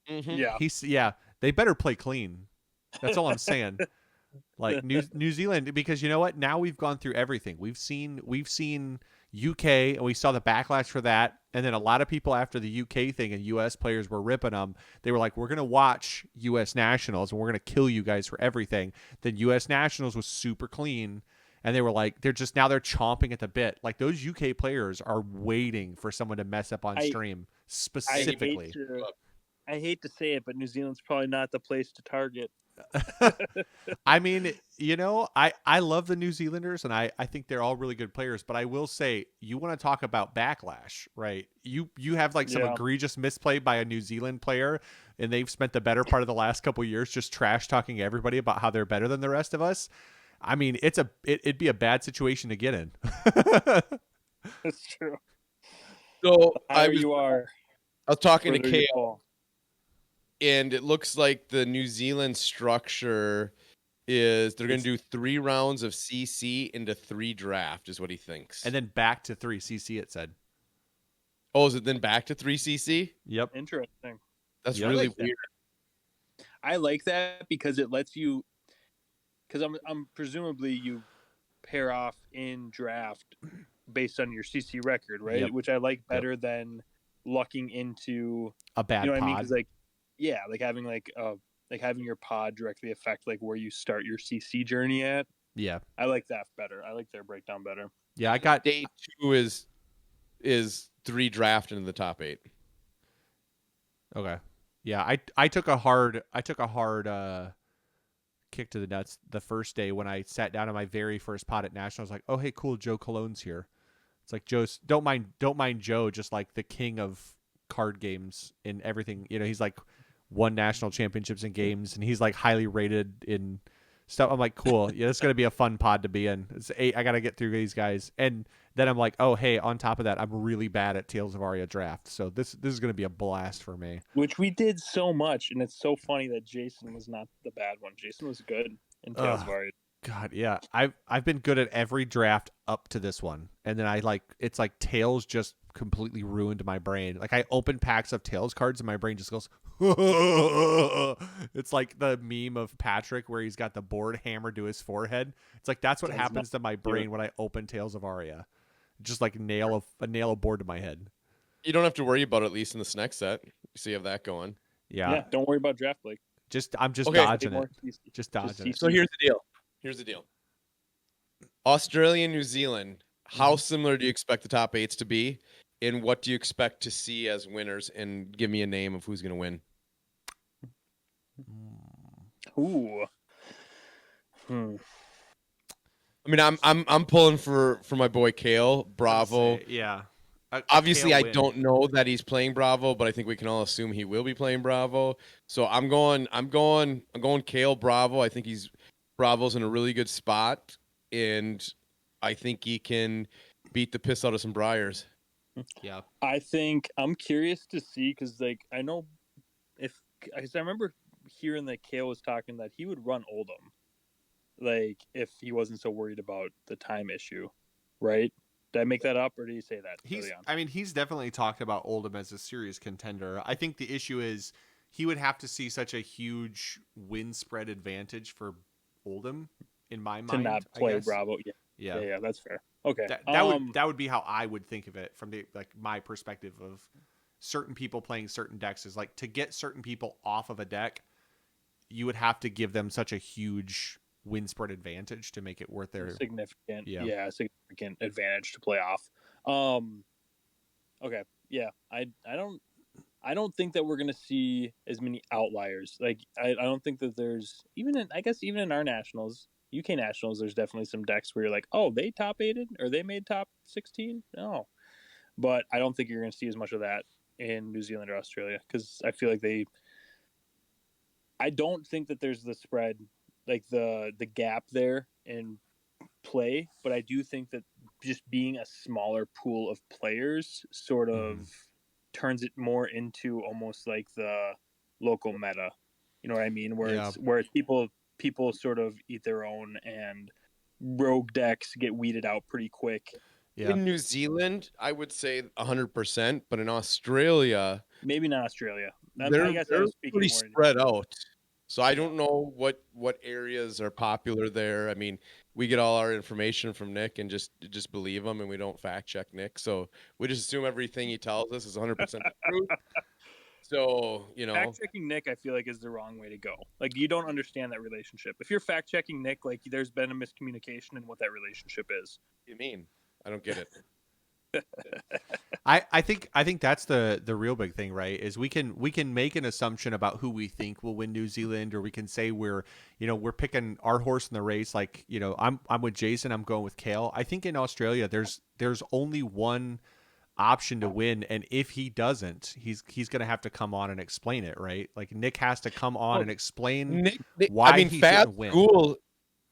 Mm-hmm. Yeah. They better play clean. That's all I'm saying. Like New Zealand, because you know what? Now we've gone through everything. We've seen UK, and we saw the backlash for that. And then a lot of people after the UK thing and US players were ripping them. They were like, "We're gonna watch US Nationals, and we're gonna kill you guys for everything." Then US Nationals was super clean, and they were like, they're chomping at the bit. Like those UK players are waiting for someone to mess up on stream specifically. I hate to say it, but New Zealand's probably not the place to target. I mean, I love the New Zealanders, and I think they're all really good players, but I will say, you want to talk about backlash, right? You have some egregious misplay by a New Zealand player, and they've spent the better part of the last couple of years just trash talking everybody about how they're better than the rest of us. I mean, it'd be a bad situation to get in. That's true. So I was talking to KL. And it looks like the New Zealand structure is they're going to do 3 rounds of CC into 3 draft is what he thinks. And then back to 3 CC, it said. Oh, is it then back to 3 CC? Yep. Interesting. That's really weird. I like that because it lets you, because I'm presumably you pair off in draft based on your CC record, right? Yep. Which I like better than lucking into a bad pod. What I mean? 'Cause having your pod directly affect where you start your CC journey at. Yeah, I like that better. I like their breakdown better. Yeah, I got day 2 is 3 draft into the top 8. Okay. Yeah, I took a hard kick to the nuts the first day when I sat down on my very first pot at National. I was like, oh hey, cool, Joe Cologne's here. It's like Joe's don't mind Joe, just like the king of card games and everything. He's like won national championships in games, and he's like highly rated in stuff. I'm like, cool, yeah, this is gonna be a fun pod to be in. I gotta get through these guys, and then I'm like, oh hey, on top of that, I'm really bad at Tales of Aria draft, so this is gonna be a blast for me. Which we did so much, and it's so funny that Jason was not the bad one. Jason was good in Tales of Ugh. Aria. God, yeah. I've been good at every draft up to this one. And then it's like Tails just completely ruined my brain. Like I open packs of Tails cards and my brain just goes It's like the meme of Patrick where he's got the board hammered to his forehead. It's like that's what Does happens to not my do brain it. when I open Tales of Aria. Just like nail a board to my head. You don't have to worry about it, at least in this next set. So you have that going. Yeah. Yeah, don't worry about draft, Blake. I'm just Okay. dodging More it. CC. Just dodging it. So here's the deal. Australia, New Zealand. How similar do you expect the top eights to be? And what do you expect to see as winners? And give me a name of who's going to win. Ooh. Hmm. I mean, I'm pulling for my boy Kale Bravo. Yeah. Obviously, Kale I win. don't know that he's playing Bravo, but I think we can all assume he will be playing Bravo. So I'm going Kale Bravo. I think Bravo's in a really good spot, and I think he can beat the piss out of some Briars. Yeah. I think I'm curious to see because, like, I know because I remember hearing that Kale was talking that he would run Oldham, like if he wasn't so worried about the time issue, right? Did I make that up, or did he say that early on? He's definitely talked about Oldham as a serious contender. I think the issue is he would have to see such a huge win spread advantage for Oldham, in my To mind. not I play guess. Bravo. Yeah, that's fair. Okay. That would be how I would think of it from the my perspective of certain people playing certain decks is like to get certain people off of a deck, you would have to give them such a huge win spread advantage to make it worth their significant Yeah. significant advantage to play off. Okay, yeah, I don't think that we're gonna see as many outliers. Like I don't think that there's I guess even in our nationals, UK nationals, there's definitely some decks where you're like, oh, they top eighted or they made top 16. No, but I don't think you're gonna see as much of that in New Zealand or Australia because I feel like I don't think that there's the spread, like the gap there in play, but I do think that just being a smaller pool of players sort of turns it more into almost like the local meta. You know what I mean? Where it's people sort of eat their own and rogue decks get weeded out pretty quick. Yeah. In New Zealand, I would say 100%, but in Australia, Maybe not Australia. I they're guess I was speaking pretty more. spread out. So I don't know what areas are popular there. I mean, we get all our information from Nick and just believe him, and we don't fact check Nick. So we just assume everything he tells us is 100% the truth. So Fact checking Nick, I feel like, is the wrong way to go. Like, you don't understand that relationship. If you're fact checking Nick, like, there's been a miscommunication in what that relationship is. what do you mean? I don't get it. I think that's the real big thing, right? Is we can make an assumption about who we think will win New Zealand, or we can say we're picking our horse in the race. Like I'm with Jason. I'm going with Kale. I think in Australia there's only one option to win, and if he doesn't, he's gonna have to come on and explain it, right? Like Nick has to come on and explain why I mean, he FAB shouldn't win. school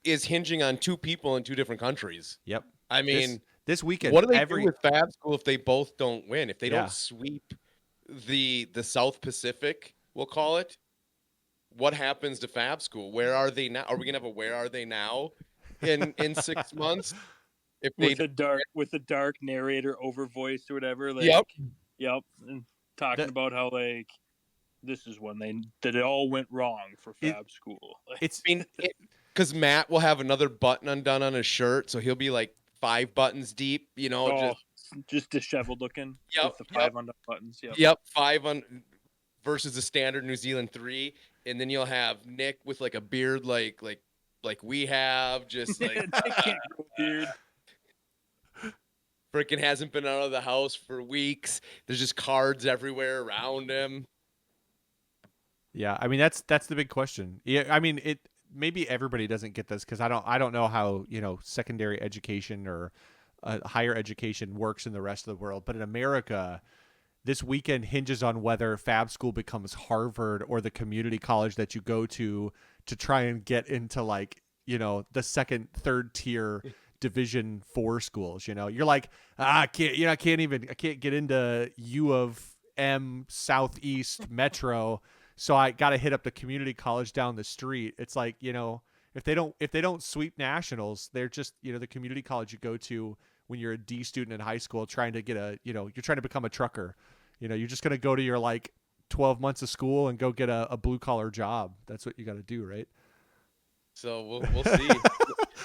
is hinging on two people in two different countries. Yep. I mean, this weekend, what do they do with FAB school if they both don't win? If they Yeah. don't sweep the South Pacific, we'll call it. What happens to FAB school? Where are they now? Are we gonna have a where are they now in 6 months? If they with the dark narrator over voice or whatever, like yep, and talking about how like this is when that it all went wrong for FAB school. It's because Matt will have another button undone on his shirt, so he'll be like 5 buttons deep, just disheveled looking with the 5 undone buttons. Yep, 5 on versus the standard New Zealand 3, and then you'll have Nick with like a beard like we have, just like Nick can't grow a beard. Freaking hasn't been out of the house for weeks. There's just cards everywhere around him. Yeah, I mean that's the big question. Yeah, I mean it. Maybe everybody doesn't get this because I don't know how secondary education or higher education works in the rest of the world. But in America, this weekend hinges on whether Fab School becomes Harvard or the community college that you go to try and get into like the second, third tier Division 4 schools. You're like I can't I can't get into U of M Southeast Metro, so I got to hit up the community college down the street. It's like if they don't sweep nationals, they're just the community college you go to when you're a D student in high school trying to get you're trying to become a trucker. You're just going to go to your like 12 months of school and go get a blue collar job. That's what you got to do, right? So we'll see.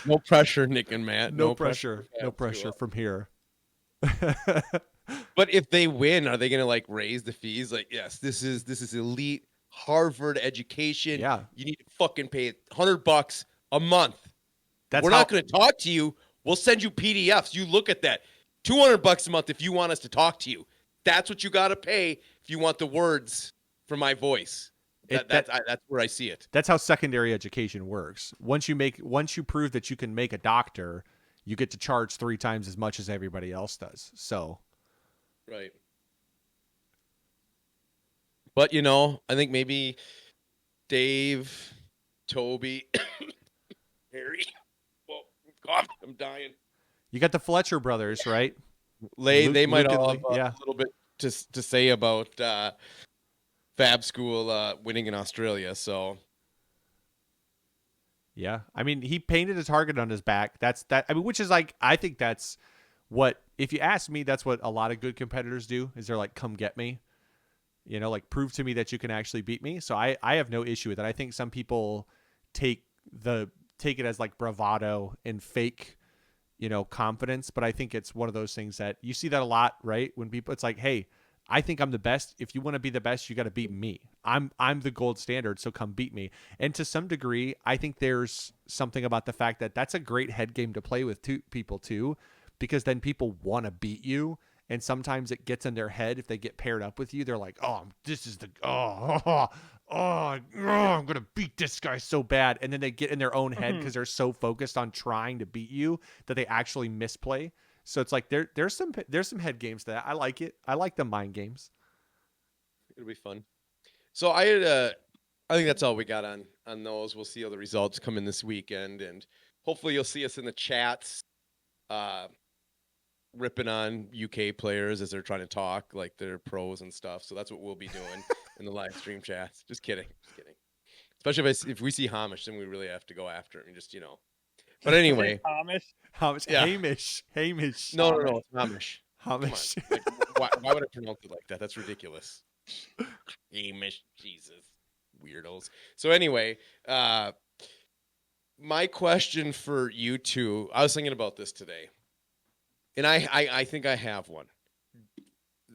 No pressure, Nick and Matt. No Pressure. pressure. No pressure from here. But if they win, are they going to like raise the fees? Like, yes, this is elite Harvard education. Yeah. You need to fucking pay $100 a month. We're not going to talk to you. We'll send you PDFs. You look at that. $200 a month if you want us to talk to you. That's what you got to pay if you want the words from my voice. That's where I see it. That's how secondary education works. Once you prove that you can make a doctor, you get to charge 3 times as much as everybody else does. So, right. But I think maybe Dave, Toby, Harry. Oh God, I'm dying. You got the Fletcher brothers, right? They might all have yeah. a little bit to say about Fab School winning in Australia. So yeah, I mean, he painted a target on his back. I mean, which is like, I think that's what, if you ask me, that's what a lot of good competitors do. Is they're like, come get me, like prove to me that you can actually beat me. So I have no issue with it. I think some people take it as like bravado and fake confidence, but I think it's one of those things that you see that a lot, right? When people, it's like, hey, I think I'm the best. If you want to be the best, you got to beat me. I'm the gold standard, so come beat me. And to some degree, I think there's something about the fact that that's a great head game to play with people too, because then people want to beat you. And sometimes it gets in their head if they get paired up with you. They're like, oh, this is the I'm gonna beat this guy so bad, and then they get in their own head because they're so focused on trying to beat you that they actually misplay. So it's like there's some head games that I like it. I like the mind games. it'll be fun. So I think that's all we got on those. We'll see how the results come in this weekend, and hopefully you'll see us in the chats, ripping on UK players as they're trying to talk like they're pros and stuff. So that's what we'll be doing in the live stream chats. Just kidding. Especially if we see Hamish, then we really have to go after him. Just But anyway, Hamish, yeah. Hamish. No, it's Hamish. Hamish. Come on. Like, why would I pronounce it like that? That's ridiculous. Hamish, Jesus, weirdos. So anyway, my question for you two, I was thinking about this today, and I think I have one.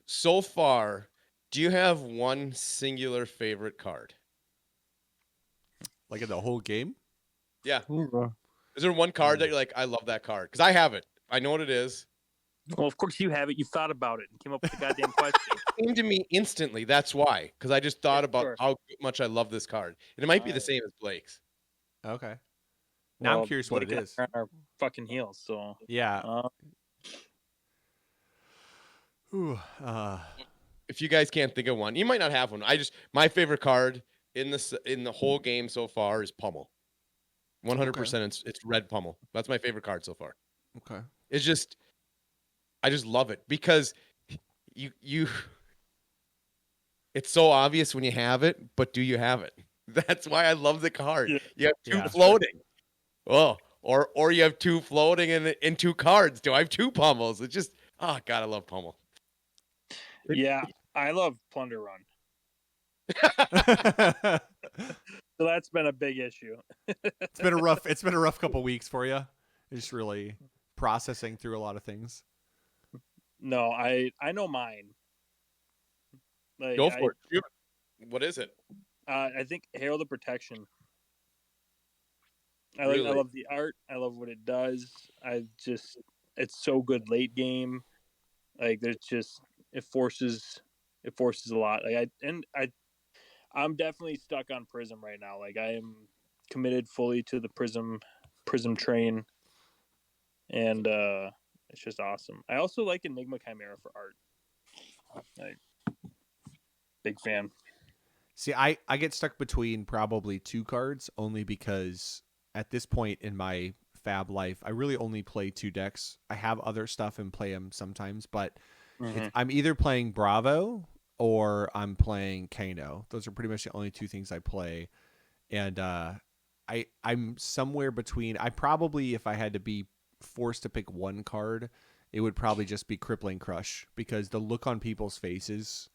So far, do you have one singular favorite card? Like in the whole game? Yeah. Is there one card that you're like, I love that card? Because I have it. I know what it is. Well, of course you have it. You thought about it and came up with the goddamn question. It came to me instantly. That's why. Because I just thought about how much I love this card. And it might be the same as Blake's. Okay. Now I'm curious what it is. On our fucking heels. So yeah. If you guys can't think of one, you might not have one. My favorite card in the whole game so far is Pummel. 100%. It's red Pummel. That's my favorite card so far. Okay. It's just, I just love it because you it's so obvious when you have it, but do you have it? That's why I love the card. Yeah. You have two floating. Oh, or you have two floating in two cards. Do I have two Pummels? It's just, oh God, I love Pummel. Yeah, I love Plunder Run. So that's been a big issue. It's been a rough couple weeks for you. Just really processing through a lot of things. No, I know mine. Like, go for it. What is it? I think Herald of Protection. I love the art. I love what it does. It's so good late game. Like it forces a lot. Like I'm definitely stuck on Prism right now. Like I am committed fully to the Prism train, and it's just awesome. I also like Enigma Chimera for art. Like, big fan. See, I get stuck between probably two cards only because at this point in my Fab life, I really only play two decks. I have other stuff and play them sometimes, but I'm either playing Bravo or I'm playing Kano. Those are pretty much the only two things I play. And I'm somewhere between. I probably, if I had to be forced to pick one card, it would probably just be Crippling Crush, because the look on people's faces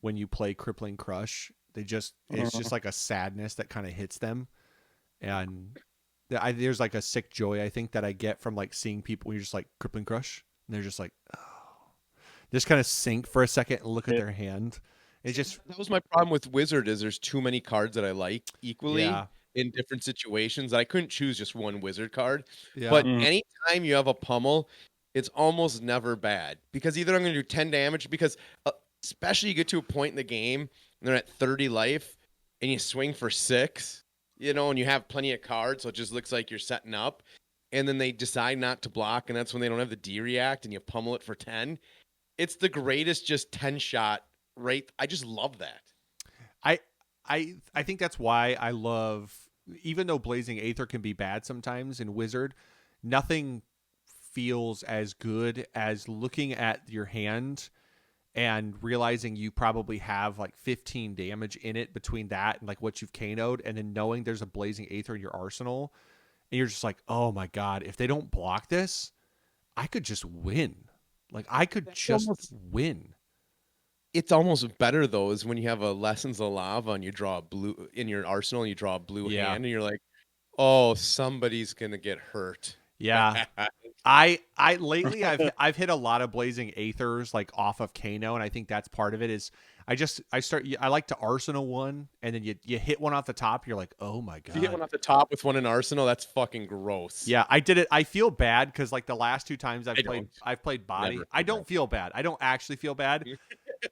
when you play Crippling Crush, it's just like a sadness that kind of hits them, and there's like a sick joy I think that I get from like seeing people when you're just like Crippling Crush, and they're just like, oh, just kind of sink for a second and look at their hand. It's just That was my problem with Wizard, is there's too many cards that I like equally yeah, in different situations. I couldn't choose just one Wizard card. yeah, But anytime you have a pummel, it's almost never bad, because either I'm going to do 10 damage, because especially you get to a point in the game and they're at 30 life and you swing for 6, and you have plenty of cards, so it just looks like you're setting up. And then they decide not to block, and that's when they don't have the D react, and you pummel it for 10. It's the greatest just 10 shot, right? I just love that. I I think that's why I love, even though Blazing Aether can be bad sometimes in Wizard, nothing feels as good as looking at your hand and realizing you probably have like 15 damage in it between that and like what you've KO'd, and then knowing there's a Blazing Aether in your arsenal, and you're just like, oh my god, if they don't block this, I could just win. Like I could just win. It's almost better though, is when you have a Lessons of Lava and you draw a blue in your arsenal and you draw a blue Yeah. hand and you're like, oh, somebody's gonna get hurt. Yeah. I lately I've hit a lot of Blazing Aethers like off of Kano, and I think that's part of it. Is I like to arsenal one, and then you hit one off the top, you're like, oh my If you hit god. one off the top with one in arsenal, that's fucking gross. Yeah, I did it. I feel bad because like the last two times I don't. I've played body. Never I feel don't feel bad. I don't actually feel bad.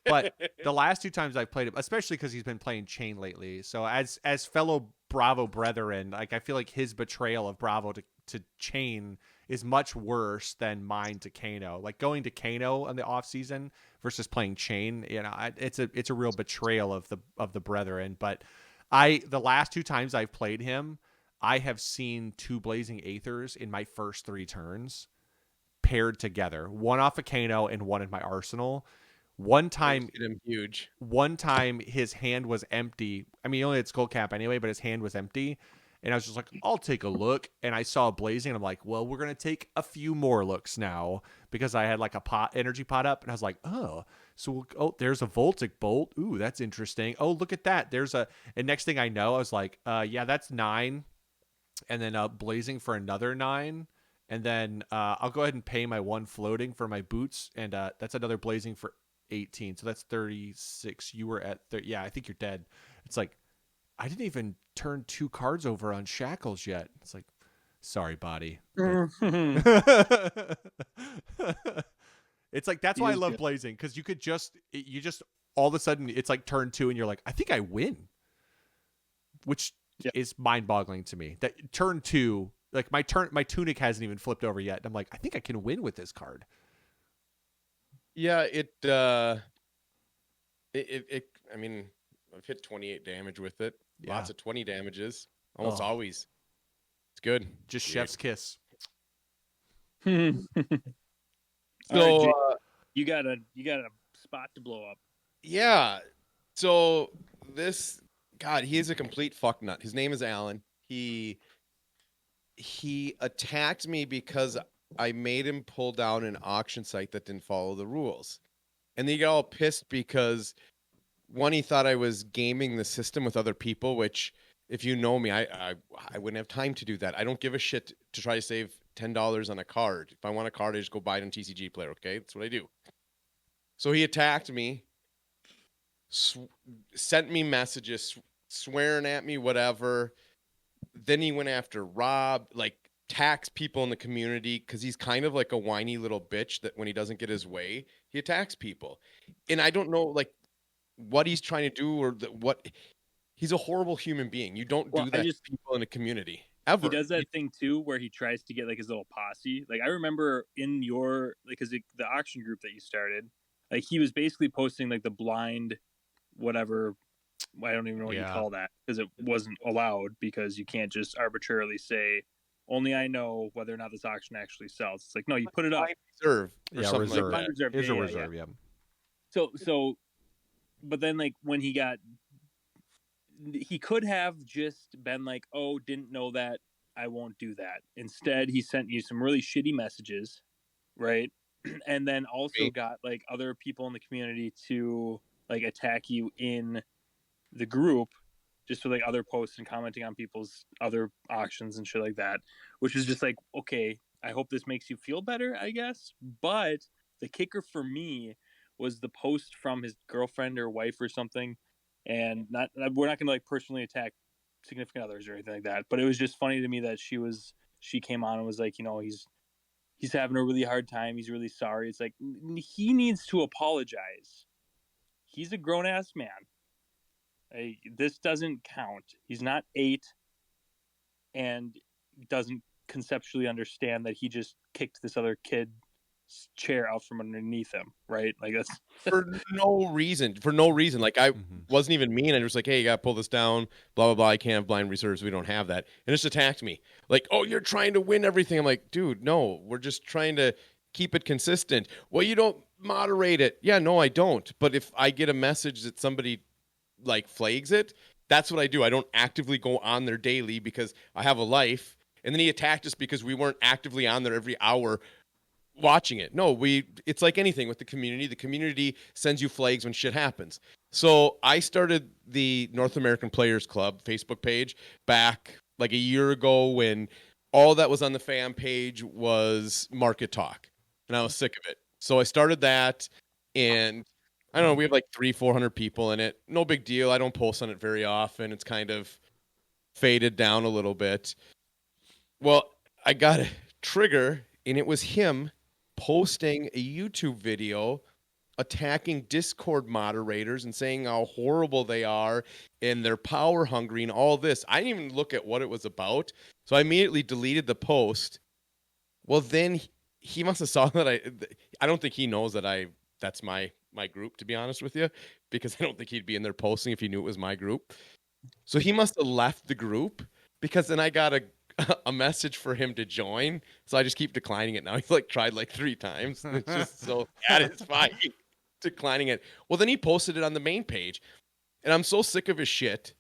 But the last two times I've played him, especially because he's been playing Chain lately. So as fellow Bravo brethren, like I feel like his betrayal of Bravo to Chain is much worse than mine to Kano. Like going to Kano in the off season versus playing Chain, it's a real betrayal of the brethren. But the last two times I've played him, I have seen two Blazing Aethers in my first 3 turns paired together, one off of Kano and one in my arsenal. One time huge. One time his hand was empty. I mean, he only had skull cap anyway, but his hand was empty. And I was just like, I'll take a look. And I saw Blazing, and I'm like, well, we're going to take a few more looks now, because I had like a energy pot up. And I was like, oh, there's a Voltic Bolt. Ooh, that's interesting. Oh, look at that. And next thing I know, I was like, yeah, that's 9. And then Blazing for another 9. And then I'll go ahead and pay my 1 floating for my boots. And that's another Blazing for 18, so that's 36. You were at 30. Yeah, I think you're dead. It's like, I didn't even turn 2 cards over on Shackles yet. It's like, sorry, body. It's like, that's why I love Blazing, because you just all of a sudden it's like turn 2 and you're like, I think I win, which is mind-boggling to me. That turn 2, like my tunic hasn't even flipped over yet, and I'm like, I think I can win with this card. Yeah, I mean, I've hit 28 damage with it. Yeah. Lots of 20 damages. Almost always. It's good. Just chef's kiss. So you got a spot to blow up. Yeah. So he is a complete fucknut. His name is Alan. He attacked me because I made him pull down an auction site that didn't follow the rules. And then he got all pissed because, one, he thought I was gaming the system with other people, which, if you know me, I wouldn't have time to do that. I don't give a shit to try to save $10 on a card. If I want a card, I just go buy it on TCG Player, okay? That's what I do. So he attacked me, sent me messages, swearing at me, whatever. Then he went after Rob, like, attacks people in the community, because he's kind of like a whiny little bitch that when he doesn't get his way, he attacks people. And I don't know, like, what he's trying to do or what he's a horrible human being. You don't Well, do that to people in a community he ever. does that thing too where he tries to get like his little posse. Like I remember in your like because the auction group that you started, like he was basically posting like the blind whatever. I don't even know what you call that because it wasn't allowed because you can't just arbitrarily say only I know whether or not this auction actually sells. It's like no, you put it up. Reserve or something reserve. like that. Reserve. Is a reserve, yeah. So, but then like when he could have just been like, oh, didn't know that, I won't do that. Instead, he sent you some really shitty messages, right? And then also got like other people in the community to like attack you in the group just with like other posts and commenting on people's other auctions and shit like that, which is just like, okay, I hope this makes you feel better, I guess. But the kicker for me was the post from his girlfriend or wife or something, and we're not gonna like personally attack significant others or anything like that, but it was just funny to me that she came on and was like, he's having a really hard time, he's really sorry. It's like he needs to apologize. He's a grown ass man. This doesn't count. He's not 8 and doesn't conceptually understand that he just kicked this other kid's chair out from underneath him, right? Like that's for no reason. Like I wasn't even mean. I was like, hey, you gotta pull this down, blah blah blah. I can't have blind reserves. We don't have that. And just attacked me. Like, oh, you're trying to win everything. I'm like, dude, no, we're just trying to keep it consistent. Well, you don't moderate it. Yeah, no, I don't. But if I get a message that somebody like flags it, that's what I do. I don't actively go on there daily because I have a life. And then he attacked us because we weren't actively on there every hour watching it. No, it's like anything with the community. The community sends you flags when shit happens. So I started the North American Players Club Facebook page back like a year ago when all that was on the fan page was market talk. And I was sick of it. So I started that, and I don't know, we have like 300-400 people in it. No big deal. I don't post on it very often. It's kind of faded down a little bit. Well, I got a trigger, and it was him posting a YouTube video attacking Discord moderators and saying how horrible they are and they're power hungry and all this. I didn't even look at what it was about. So I immediately deleted the post. Well, then he must have saw that I don't think he knows that that's my group, to be honest with you, because I don't think he'd be in there posting if he knew it was my group. So he must have left the group, because then I got a message for him to join. So I just keep declining it now. He's like tried like 3 times. It's just so satisfying declining it. Well, then he posted it on the main page, and I'm so sick of his shit.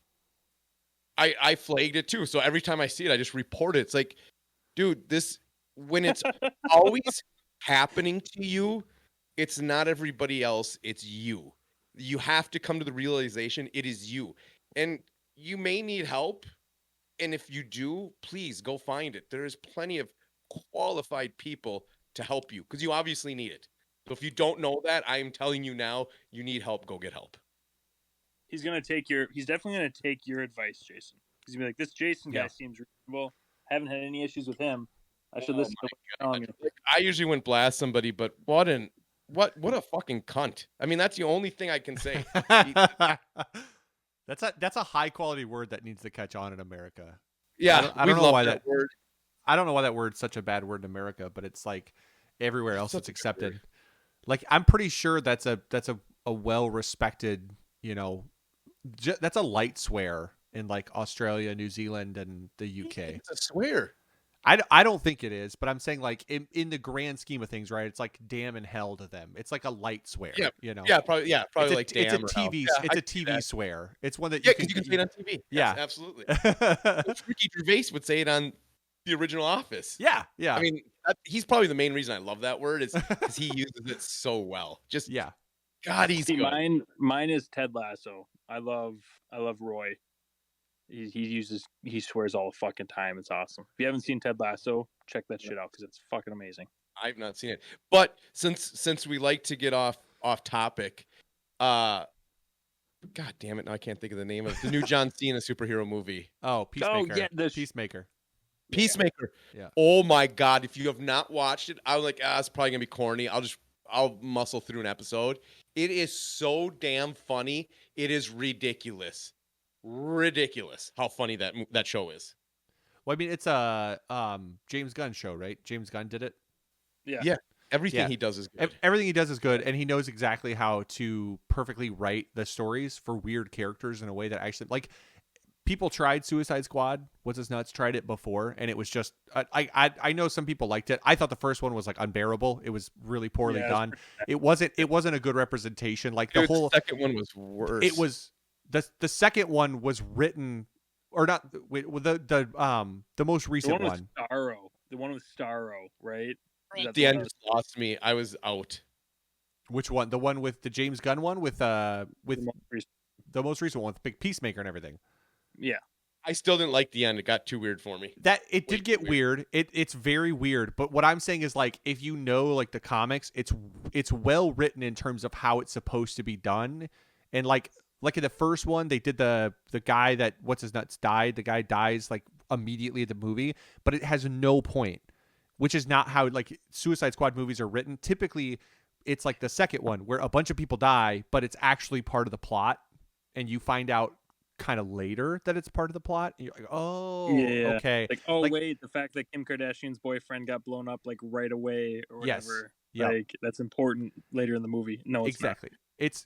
I flagged it too. So every time I see it, I just report it. It's like, dude, when it's always happening to you, it's not everybody else, it's you. You have to come to the realization it is you. And you may need help. And if you do, please go find it. There is plenty of qualified people to help you because you obviously need it. So if you don't know that, I am telling you now, you need help. Go get help. He's definitely gonna take your advice, Jason. He's gonna be like, this Jason guy seems reasonable. I haven't had any issues with him. I should listen to what he's telling me. I usually wouldn't blast somebody, but what a fucking cunt. I mean, that's the only thing I can say. That's a high quality word that needs to catch on in America. Yeah, I don't know why that word. I don't know why that word's such a bad word in America, but it's like everywhere else it's accepted. Like I'm pretty sure that's a well respected, that's a light swear in like Australia, New Zealand, and the UK. It's a swear. I don't think it is, but I'm saying like in the grand scheme of things, right? It's like damn and hell to them. It's like a light swear. Yeah, yeah, probably it's like damn. It's a TV. It's a TV swear. It's one that because you can say it on TV. Yeah, yes, absolutely. Ricky Gervais would say it on the original Office. Yeah. I mean, he's probably the main reason I love that word is because he uses it so well. Just God, he's good. Mine is Ted Lasso. I love Roy. He swears all the fucking time. It's awesome. If you haven't seen Ted Lasso, check that shit out because it's fucking amazing. I've not seen it, but since we like to get off topic, God damn it! Now I can't think of the name of the new John Cena superhero movie. Oh, Peacemaker. Oh, yeah, Peacemaker. Peacemaker. Yeah. Oh my God! If you have not watched it, I was like, it's probably gonna be corny. I'll just I'll muscle through an episode. It is so damn funny. It is ridiculous. Ridiculous how funny that show is. Well, I mean, it's a James Gunn show, right? James Gunn did it. Yeah. Everything Yeah. he does is good. Everything he does is good, and he knows exactly how to perfectly write the stories for weird characters in a way that actually, like, people tried Suicide Squad. What's his nuts tried it before, and it was just I know some people liked it. I thought the first one was like unbearable. It was really poorly done. It wasn't a good representation. Like the whole second one was worse. It was the second one was written or not the most recent one. The one with Starro, right? At the end just lost me. I was out. Which one? The one with the James Gunn one with the most recent one with Big Peacemaker and everything. Yeah. I still didn't like the end. It got too weird for me. That it did get weird. It's very weird. But what I'm saying is, like, if you know, like, the comics, it's well written in terms of how it's supposed to be done. And like in the first one, they did the guy that what's his nuts died. The guy dies like immediately at the movie, but it has no point, which is not how like Suicide Squad movies are written. Typically, it's like the second one where a bunch of people die, but it's actually part of the plot, and you find out kind of later that it's part of the plot. And you're like, oh, yeah. okay. Like, oh, like, wait, the fact that Kim Kardashian's boyfriend got blown up like right away or whatever. Yes. Like that's important later in the movie. No, it's exactly. Not.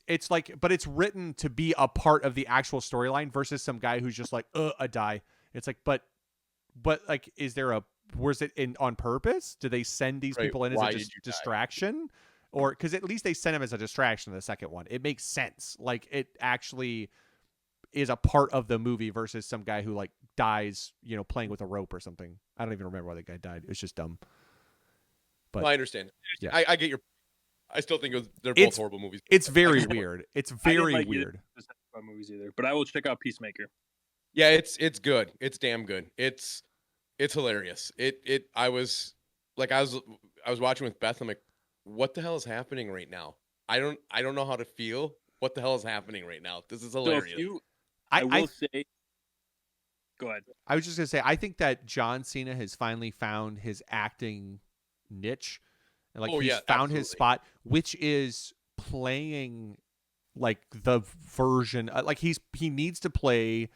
It's like, but it's written to be a part of the actual storyline versus some guy who's just like, I die. It's like, but like, is there a, was it in on purpose? Do they send these people in as a distraction? Or because at least they send him as a distraction in the second one. It makes sense. Like, it actually is a part of the movie versus some guy who like dies, playing with a rope or something. I don't even remember why that guy died. It's just dumb. But I understand. Yeah. I get your. I still think they're both horrible movies. It's very weird. It's very weird. About movies either, but I will check out Peacemaker. Yeah, it's good. It's damn good. It's hilarious. I was watching with Beth. I'm like, what the hell is happening right now? I don't know how to feel. What the hell is happening right now? This is hilarious. So I will say. Go ahead. I was just gonna say, I think that John Cena has finally found his acting niche, and like he's found his spot, which is playing like the version. Like he needs to play.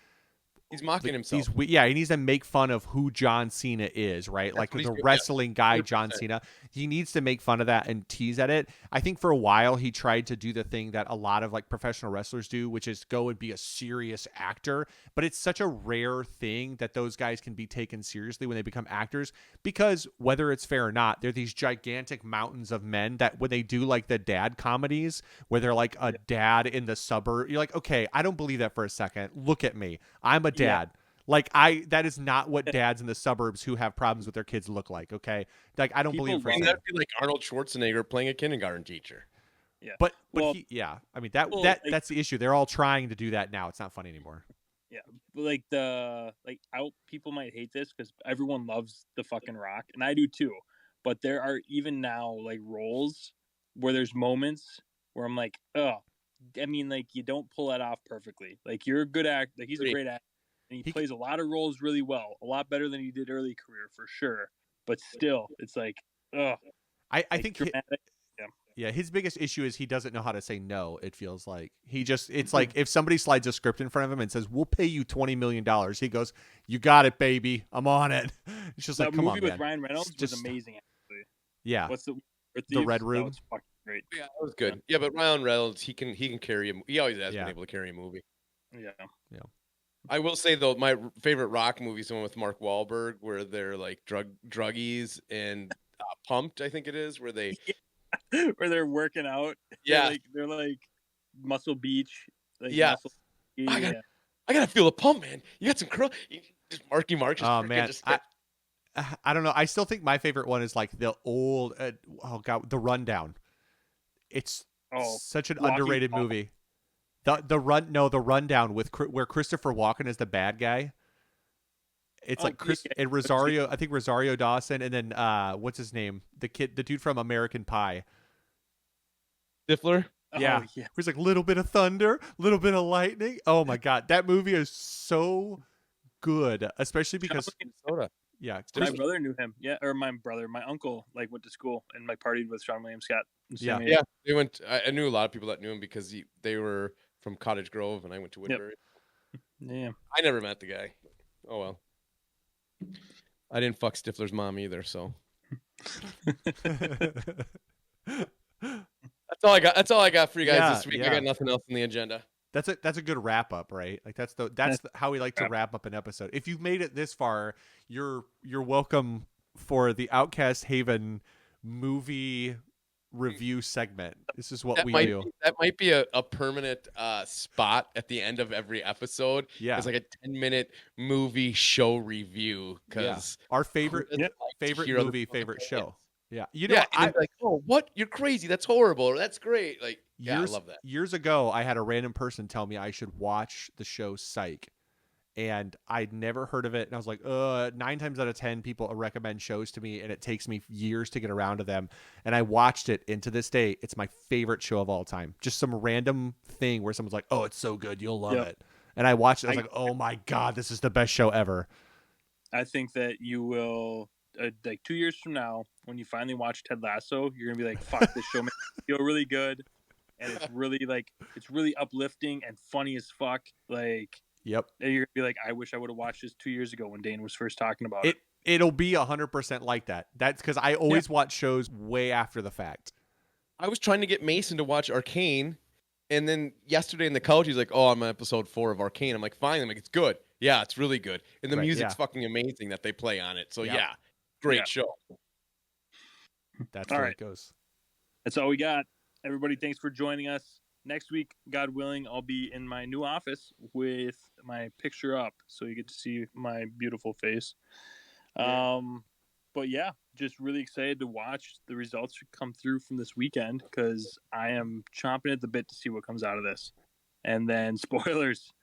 He's mocking himself. He needs to make fun of who John Cena is, right? That's like the wrestling guy, 100%. John Cena. He needs to make fun of that and tease at it. I think for a while he tried to do the thing that a lot of like professional wrestlers do, which is go and be a serious actor. But it's such a rare thing that those guys can be taken seriously when they become actors, because whether it's fair or not, they're these gigantic mountains of men that when they do like the dad comedies where they're like a dad in the suburb, you're like, okay, I don't believe that for a second. Look at me. I'm a dad. Yeah. Like that is not what dads in the suburbs who have problems with their kids look like. Okay. Like I don't believe it for a second. That'd be like Arnold Schwarzenegger playing a kindergarten teacher. Yeah. But I mean, that's the issue. They're all trying to do that now. It's not funny anymore. Yeah. People might hate this because everyone loves the fucking Rock, and I do too. But there are even now like roles where there's moments where I'm like, oh, I mean, like, you don't pull that off perfectly. Like, you're a good actor. Like, he's a great actor. And he plays a lot of roles really well. A lot better than he did early career, for sure. But still, it's like, ugh. I think his biggest issue is he doesn't know how to say no, it feels like. It's like if somebody slides a script in front of him and says, we'll pay you $20 million, he goes, you got it, baby. I'm on it. It's just like, come on, man. The movie with Ryan Reynolds was amazing, actually. Yeah. What's the Red Room? Great. Yeah, that was good. Yeah, but Ryan Reynolds, he can carry him. He always has been able to carry a movie. Yeah. I will say though, my favorite Rock movie is the one with Mark Wahlberg, where they're like druggies and Pumped. I think it is where they where they're working out. Yeah, they're like Muscle Beach. Like Muscle I gotta feel a pump, man. You got some curl. Just Marky Mark. Oh man, I don't know. I still think my favorite one is like the old, The Rundown. It's such an underrated movie. The Rundown where Christopher Walken is the bad guy. It's like Chris and Rosario. I think Rosario Dawson, and then what's his name? The dude from American Pie. Stifler. Yeah. He's like little bit of thunder, little bit of lightning. Oh my god, that movie is so good, especially because Yeah, My brother knew him. Yeah, or my uncle like went to school and like partied with Sean William Scott. Yeah. Yeah, they went. I knew a lot of people that knew him because they were from Cottage Grove, and I went to Yep. Woodbury. Yeah. I never met the guy. Oh well. I didn't fuck Stifler's mom either, so that's all I got. That's all I got for you guys Yeah, this week. I yeah. got nothing else on the agenda. That's a good wrap up, right? Like that's how we like to wrap up an episode. If you've made it this far, you're welcome for the Outcast Haven movie review segment. This is what we do. That might be a permanent spot at the end of every episode. Yeah. It's like a 10-minute movie show review because our favorite movie, favorite show. Yeah. You know, I'm like, oh, what? You're crazy. That's horrible. Or that's great. Like, I love that. Years ago, I had a random person tell me I should watch the show Psych. And I'd never heard of it. And I was like, 9 times out of 10 people recommend shows to me, and it takes me years to get around to them. And I watched it, and to this day, it's my favorite show of all time. Just some random thing where someone's like, oh, it's so good, you'll love it. And I watched it, I was like, oh my God, this is the best show ever. I think that you will, like 2 years from now, when you finally watch Ted Lasso, you're going to be like, fuck, this show makes me feel really good. And it's really uplifting and funny as fuck. Like, yep. And you're gonna be like, I wish I would have watched this 2 years ago when Dane was first talking about it. It'll be 100% like that. That's because I always watch shows way after the fact. I was trying to get Mason to watch Arcane, and then yesterday in the couch, he's like, "Oh, I'm on episode 4 of Arcane." I'm like, "Fine." I'm like, "It's good. Yeah, it's really good." And the music's fucking amazing that they play on it. So great show. That's where it goes. That's all we got. Everybody, thanks for joining us. Next week, God willing, I'll be in my new office with my picture up, so you get to see my beautiful face. But yeah, just really excited to watch the results come through from this weekend because I am chomping at the bit to see what comes out of this. And then spoilers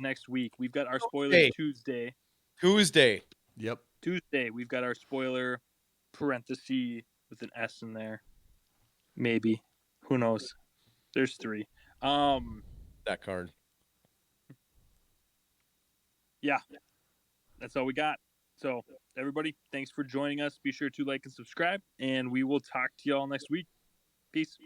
next week. We've got our spoilers Tuesday. Yep. Tuesday, we've got our spoiler parenthesis with an S in there. Maybe. Who knows? There's 3. That card. Yeah. That's all we got. So, everybody, thanks for joining us. Be sure to like and subscribe, and we will talk to y'all next week. Peace.